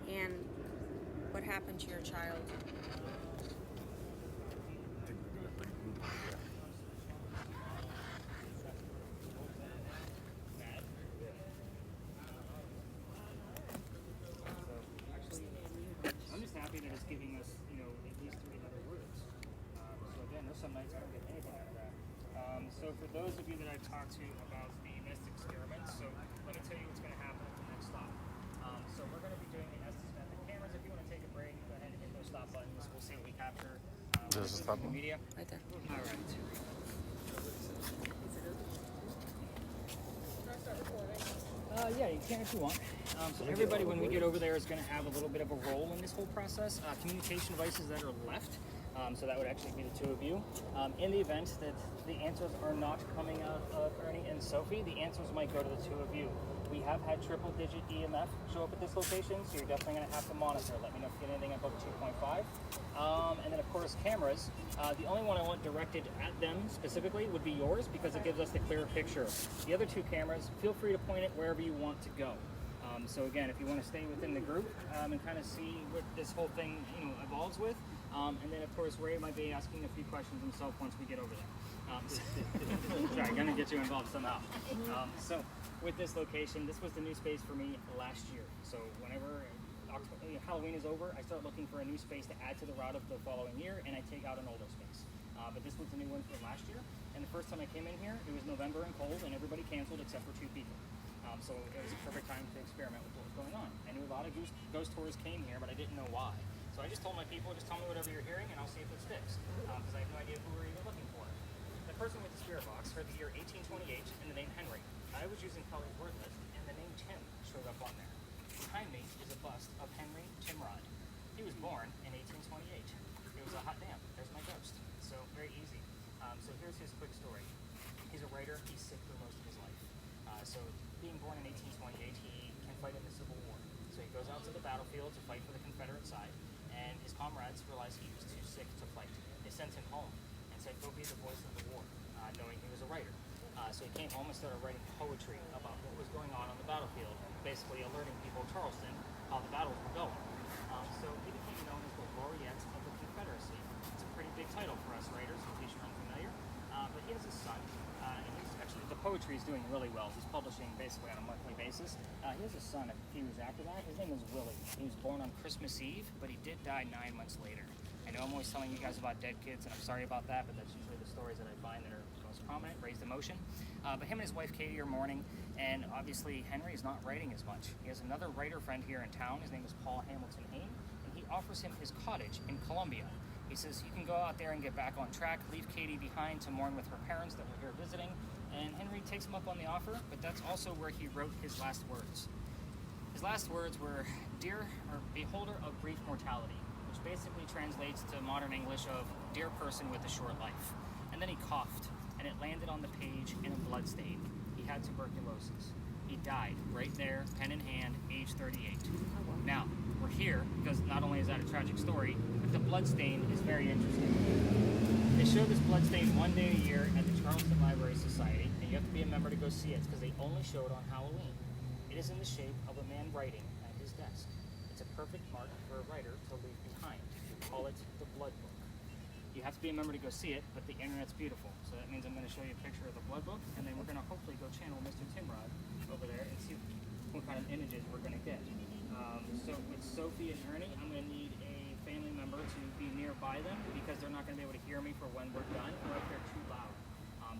And what happened to your child? I'm just happy that it's giving us, at least 300 words. So again, there's some nights I don't get anything out of that. So for those of you that I've talked to about the nest experiment, so let me tell you what's going to happen at the next stop. So we're going to be doing the Estes method cameras. If you want to take a break, go ahead and hit those stop buttons. We'll see what we capture. There's a stop button? Media. Right there. All right. Yeah, you can if you want. So everybody, when we get over there, is going to have a little bit of a role in this whole process. Communication devices that are left, so that would actually be the two of you. In the event that the answers are not coming out of Ernie and Sophie, the answers might go to the two of you. We have had triple-digit EMF show up at this location, so you're definitely going to have to monitor. Let me know if you get anything above 2.5. And then, of course, cameras. The only one I want directed at them specifically would be yours because it gives us the clearer picture. The other two cameras, feel free to point it wherever you want to go. So again, if you want to stay within the group and kind of see what this whole thing evolves with, and then of course Ray might be asking a few questions himself once we get over there. Sorry, gonna get you involved somehow. So with this location, this was the new space for me last year. So whenever Halloween is over, I start looking for a new space to add to the route of the following year, and I take out an older space. But this was the new one for last year, and the first time I came in here, it was November and cold, and everybody canceled except for 2 people. So it was a perfect time to experiment with what was going on. I knew a lot of ghost tours came here, but I didn't know why. So I just told my people, just tell me whatever you're hearing, and I'll see if it sticks, because I have no idea who we're even looking for. The person with the spirit box heard the year 1828 and the name Henry. I was using Kelly's word list, and the name Tim showed up on there. Behind me is a bust of Henry Timrod. He was born in 1828. It was a hot damn. There's my ghost. So very easy. So here's his quick story. He's a writer. He's sick for most of his life. So being born in 1828, he can fight in the Civil War. So he goes out to the battlefield to fight for the Confederate side, and his comrades realized he was too sick to fight. They sent him home and said, go be the voice of the war, knowing he was a writer. So he came home and started writing poetry about what was going on the battlefield, basically alerting people of Charleston how the battles were going. So he became known as the Laureate of the Confederacy. It's a pretty big title for us writers, in case you're unfamiliar. But he has a son, and he's actually, the poetry is doing really well. He's publishing basically on a monthly basis. He has a son a few years after that. His name is Willie. He was born on Christmas Eve, but he did die 9 months later. I know I'm always telling you guys about dead kids, and I'm sorry about that, but that's usually the stories that I find that are most prominent, raised emotion. But him and his wife Katie are mourning, and obviously Henry is not writing as much. He has another writer friend here in town. His name is Paul Hamilton Hayne, and he offers him his cottage in Columbia. He says, you can go out there and get back on track, leave Katie behind to mourn with her parents that were here visiting, and Henry takes him up on the offer, but that's also where he wrote his last words. His last words were, beholder of brief mortality, which basically translates to modern English of dear person with a short life. And then he coughed, and it landed on the page in a blood stain. He had tuberculosis. He died right there, pen in hand, age 38. Now, we're here because not only is that a tragic story, but the blood stain is very interesting. They show this blood stain one day a year at the Charleston Library Society, and you have to be a member to go see it because they only show it on Halloween. It is in the shape of a man writing at his desk. It's a perfect mark for a writer to leave behind. call it the blood book. You have to be a member to go see it, but the internet's beautiful. So that means I'm going to show you a picture of the blood book, and then we're going to hopefully go channel Mr. Timrod over there and see what kind of images we're going to get. So with Sophie and Ernie, I'm going to need a family member to be nearby them because they're not going to be able to hear me for when we're done or if they're too loud.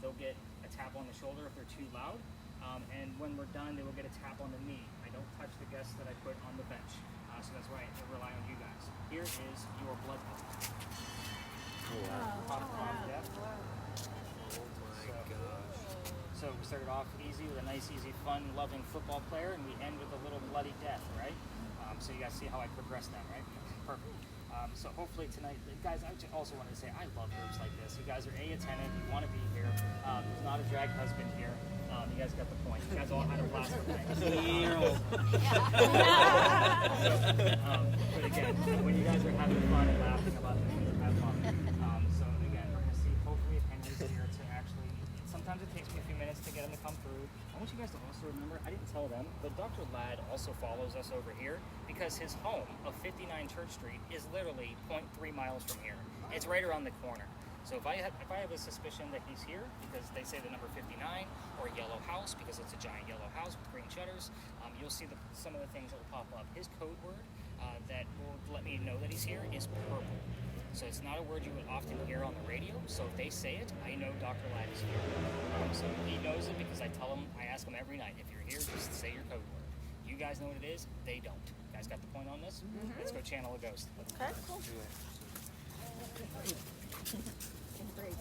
They'll get a tap on the shoulder if they're too loud, and when we're done, they will get a tap on the knee. I don't touch the guests that I put on the bench, so that's why I rely on you guys. Here is your blood book. So we started off easy with a nice, easy, fun, loving football player, and we end with a little bloody death, right? So you guys see how I progressed that, right? Perfect. So hopefully tonight, guys, I also wanted to say I love groups like this. You guys are attentive. You want to be here. There's not a drag husband here. You guys got the point. You guys all had a blast with things. But again, when you guys are having fun and laughing about things, have fun. So again, we're going to see hopefully if Henry's here to actually, sometimes it takes me a few minutes to get him to come through. I want you guys to also remember, I didn't tell them, but Dr. Ladd also follows us over here because his home of 59 Church Street is literally 0.3 miles from here. It's right around the corner. So if I have a suspicion that he's here because they say the number 59 or yellow house because it's a giant yellow house with green shutters, you'll see some of the things that will pop up. His code word that will let me know that he's here is purple. So it's not a word you would often hear on the radio. So if they say it, I know Dr. Ladd is here. So he knows it because I ask him every night, if you're here, just say your code word. You guys know what it is, they don't. You guys got the point on this? Mm-hmm. Let's go channel a ghost. Okay, cool. Do it. Great.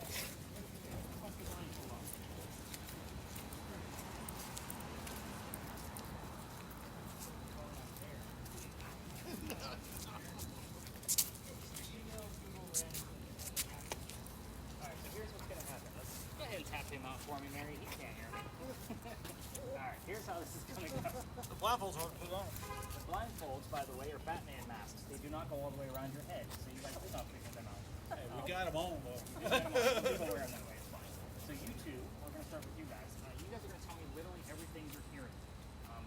Alright, so here's what's going to happen. Let's go ahead and tap him out for me, Mary. He can't hear me. Alright, here's how this is going to go. The blindfolds are put on. The blindfolds, by the way, are Batman masks. They do not go all the way around your head, so you guys will not figure them out. Hey, we got them on, though. People wear them that way, it's fine. So you two, we're going to start with you guys. You guys are going to tell me literally everything you're hearing.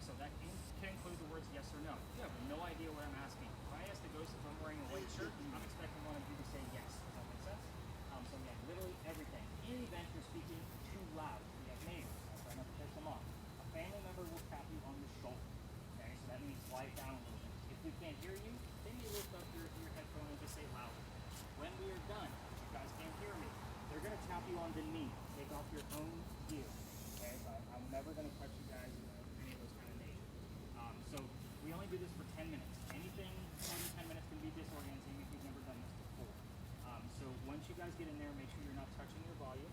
So that can include the words yes or no. You have no idea what I'm asking. If I ask the ghost if I'm wearing a white shirt, I'm expecting one of you to say yes. Does that make sense? So yeah, literally everything. In the event you're speaking too loud, you have neighbors. I'll try not to piss them off. A family member will tap you on the shoulder. Okay, so that means slide down a little bit. If we can't hear you, then you lift up your headphone and just say louder. When we are done, if you guys can't hear me, they're going to tap you on the knee. Take off your own gear. Okay, so I'm never going to touch you guys with any of those kind of names. So we only do this for 10 minutes. Anything more than 10 minutes can be disorienting if you've never done this before. So once you guys get in there, make sure you're not touching your volume.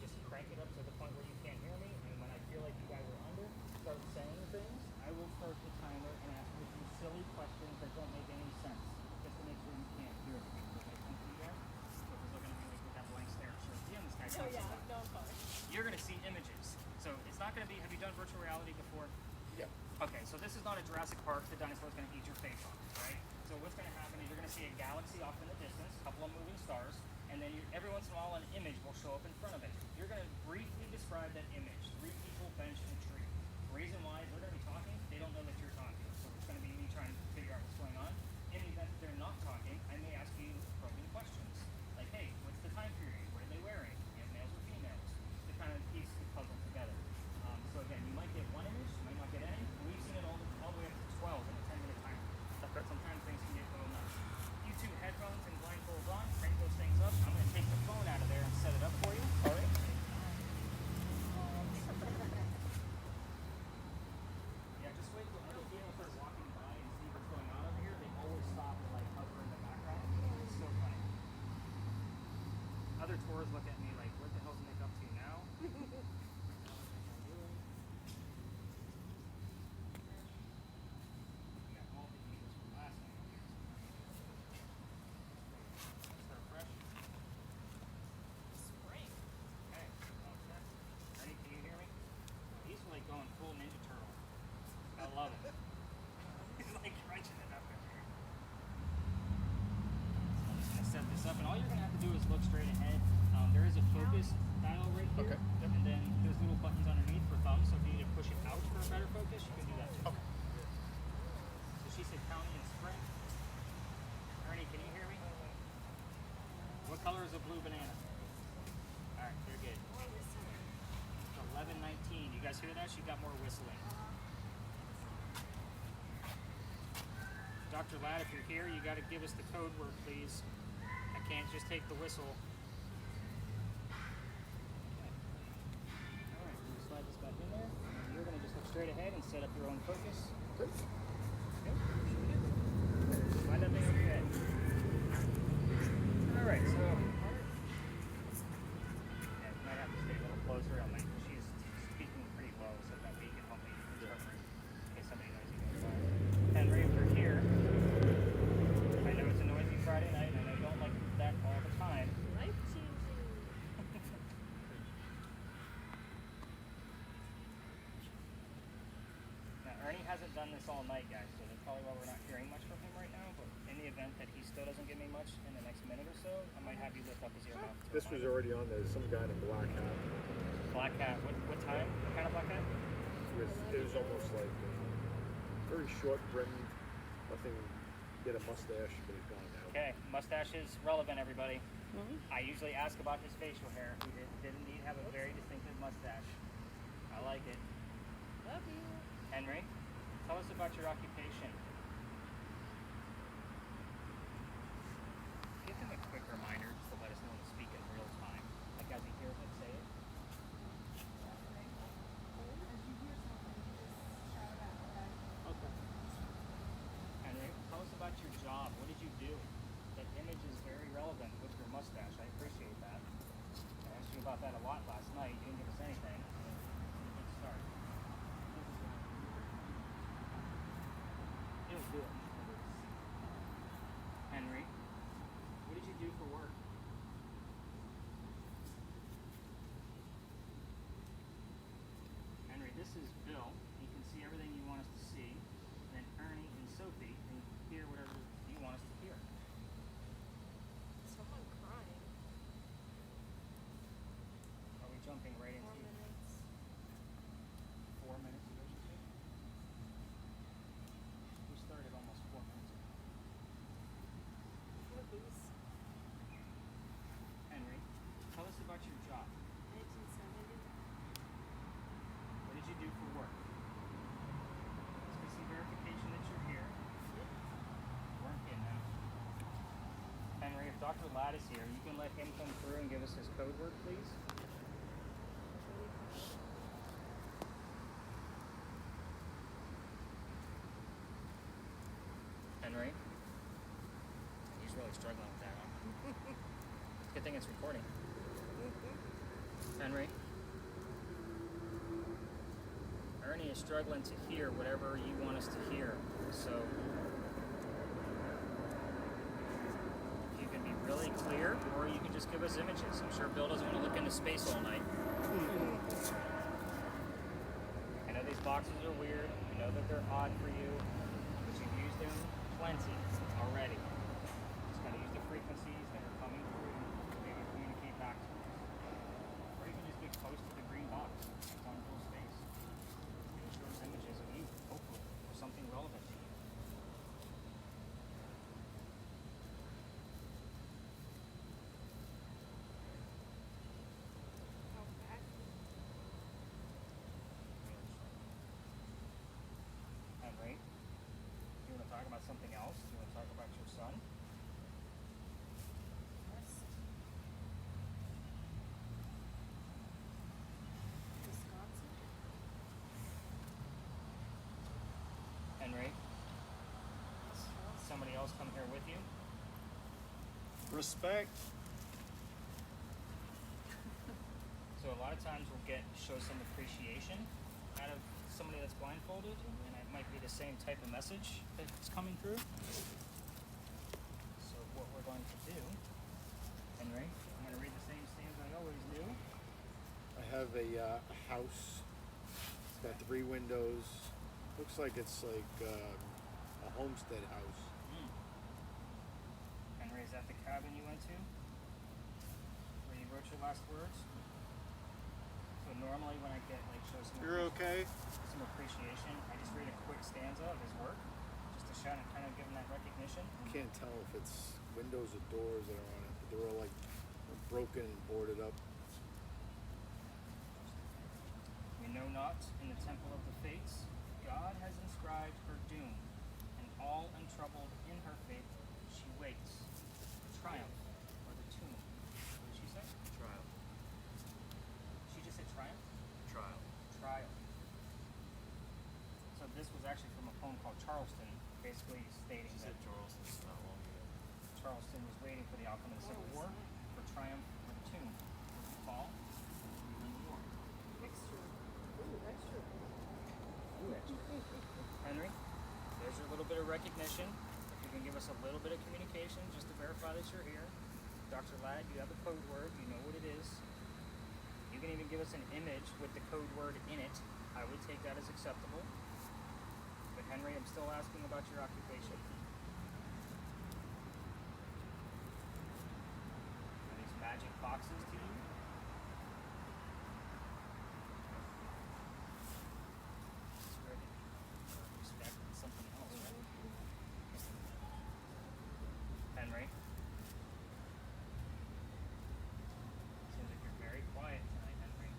Just crank it up to the point where you can't hear me, and when I feel like you guys are under, start saying things. I will start the timer and ask you some silly questions that don't make any sense, just to make sure you can't hear me. Does that come through there? So if looking at me like with that blank stare, sure. Yeah, this guy comes up. No, I'm fine. You're going to see images. So it's not going to be, have you done virtual reality before? Yeah. Okay, so this is not a Jurassic Park, the dinosaur's going to eat your face off, right? So what's going to happen is you're going to see a galaxy off in the distance, a couple of moving stars, and then every once in a while an image will show up in front of it. You're going to briefly describe that image. 3 people, bench, and tree. The reason why is they're going to be talking, they don't know that you're talking. So it's going to be me trying to figure out what's going on. In the event that they're not talking, I may ask you probing questions. Like, hey, what's the time period? What are they wearing? Do you have males or females? To kind of piece the puzzle together. So again, you might get one image, you might not get any. We've seen it all the way up to 12 in a 10-minute timer. Sometimes things can get a little nuts. You two headphones and blindfolds on, crank those things up. I'm going to take the phone out of there and set it up for you. All right. Yeah, just wait till other people start walking by and see what's going on over here. They always stop and like hover in the background. It's so funny. Other tourists look at me like, what the hell's Nick up to now? Going full Ninja Turtle. I love it. He's like crunching it up in here. So I'm just gonna set this up, and all you're gonna have to do is look straight ahead. There is a focus dial right here, Okay. Yep. and then there's little buttons underneath for thumbs. So if you need to push it out for a better focus, you can do that too. Okay. So she said county and sprint. Ernie, can you hear me? a blue banana. All right, you're good. It's 11:19. You guys hear that? She got more whistling. Dr. Ladd, if you're here, you got to give us the code word, please. I can't just take the whistle. Okay. All right, we're gonna slide this back in there. And you're gonna just look straight ahead and set up your own focus. Okay. Find that thing over your head. All right, so yeah, you might have to stay a little closer. She's speaking pretty low, so that way you can help me interpret in case somebody knows you guys are. Henry, if you're here, I know it's a noisy Friday night, and I don't like that all the time. Life changing. Now, Ernie hasn't done this all night, guys, so that's probably why we're not hearing much from him right now, but in the event that he still doesn't give me much in the next minute or so, I might have you lift up his earmuff. This was already on there. Some guy in a black hat. Black hat. What time? What kind of black hat? It was almost like very short brimmed, nothing. He had a mustache, but he's gone now. Okay, mustache is relevant, everybody. I usually ask about his facial hair. He did indeed have a very distinctive mustache. I like it. Love you. Henry, tell us about your occupation. Give him a quick reminder just to let us know to speak in real time. Like as he hears it, say it. Okay. Henry, tell us about your job. What did you do? That image is very relevant with your mustache. I appreciate that. I asked you about that a lot last night. You didn't give us anything. Good start. It'll do it. Henry, what did you do for work? Henry, this is Bill. You can see everything you want us to see. Then Ernie and Sophie can hear whatever you want us to hear. Someone crying. Are we jumping right into 4 minutes. 4 minutes ago, she said? We started almost 4 minutes ago. Movies. Henry, tell us about your job. 1970. What did you do for work? Let's get some verification that you're here. Working now. Henry, if Dr. Ladd is here, you can let him come through and give us his code word, please. Henry? He's really struggling with that one. Good thing it's recording. Henry? Ernie is struggling to hear whatever you want us to hear. So, you can be really clear, or you can just give us images. I'm sure Bill doesn't want to look into space all night. I know these boxes are weird. I know that they're odd for you, but you've used them plenty already. Just got to use the frequencies that are coming through to maybe communicate back to us. Or you can just get close to the green box. It's on full space. It'll show us images of you, hopefully, or something relevant to you. Okay. Henry, you want to talk about something else? Do you want to talk about your son? Wisconsin. Henry, somebody else come here with you? Respect. So a lot of times we'll show some appreciation out of somebody that's blindfolded, and it might be the same type of message that's coming through. So what we're going to do, Henry, I'm going to read the same stanza I always do. I have a house. It's got 3 windows. Looks like it's like a homestead house. Henry, is that the cabin you went to? Where you wrote your last words? So normally when I get show some Okay? some appreciation, I just read a quick stanza of his work, just to shout and kind of give him that recognition. Can't tell if it's windows or doors that are on it, but they're all like broken and boarded up. We know not in the temple of the fates, God has inscribed her doom, and all untroubled in her faith she waits, for triumph or the tomb. What did she say? Trial. She just said triumph? Trial. Trial. So this was actually from a poem called Charleston, basically stating She that said Charleston's not long ago. Charleston was waiting for the outcome of the Civil War, for triumph or the tomb. Would you fall? Win the war. Extra. Ooh, extra. Henry, there's your little bit of recognition. If you can give us a little bit of communication just to verify that you're here. Dr. Ladd, you have a code word. You know what it is. You can even give us an image with the code word in it. I would take that as acceptable. But Henry, I'm still asking about your occupation. Are these magic boxes to you? Respect something else, right? Henry. Seems like you're very quiet tonight, Henry.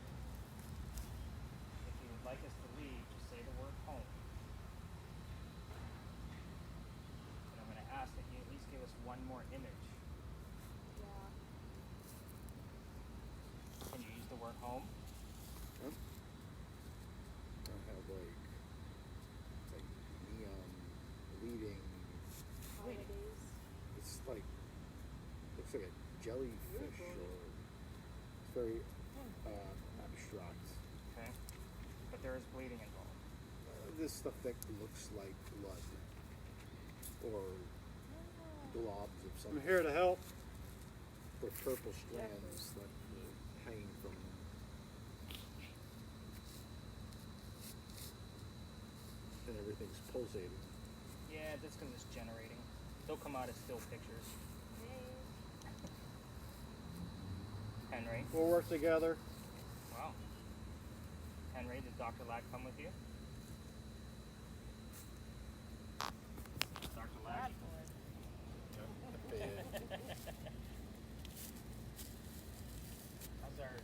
If you would like us to leave, just say the word home. And I'm going to ask that you at least give us one more image. Yeah. Can you use the word home? Huh? I have like neon bleeding. Holidays. It's like looks like a jellyfish or it's very abstract. Okay. But there is bleeding involved. This stuff that looks like blood or globs of I'm something. here to help. Or purple strands that hang from. And everything's pulsating. Yeah, that's because it's generating. They'll come out as still pictures. Hey. Henry. We'll work together. Wow. Henry, did Dr. Ladd come with you? Dr. Ladd? How's our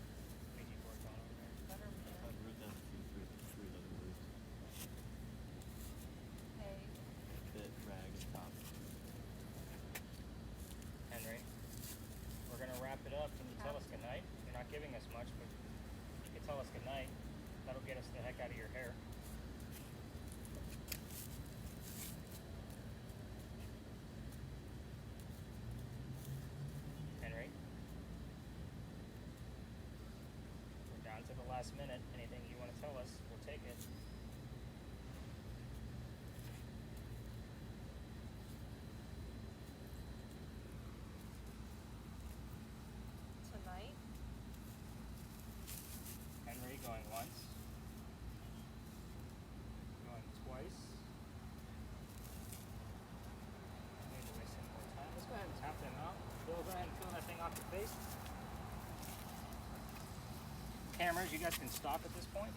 Ouija board going over there? Better I wrote down three other words. Hey. Bit, rag, and top. Henry, we're going to wrap it up. Can you tell us goodnight? You're not giving us much, but you can tell us goodnight. That'll get us the heck out of your hair. Henry? We're down to the last minute. Anything you want to tell us, we'll take it. Tonight. Henry going once. Going twice. I need to waste any more time. Let's go ahead and tap them out. Bill, go ahead and fill that thing off your face. Cameras, you guys can stop at this point.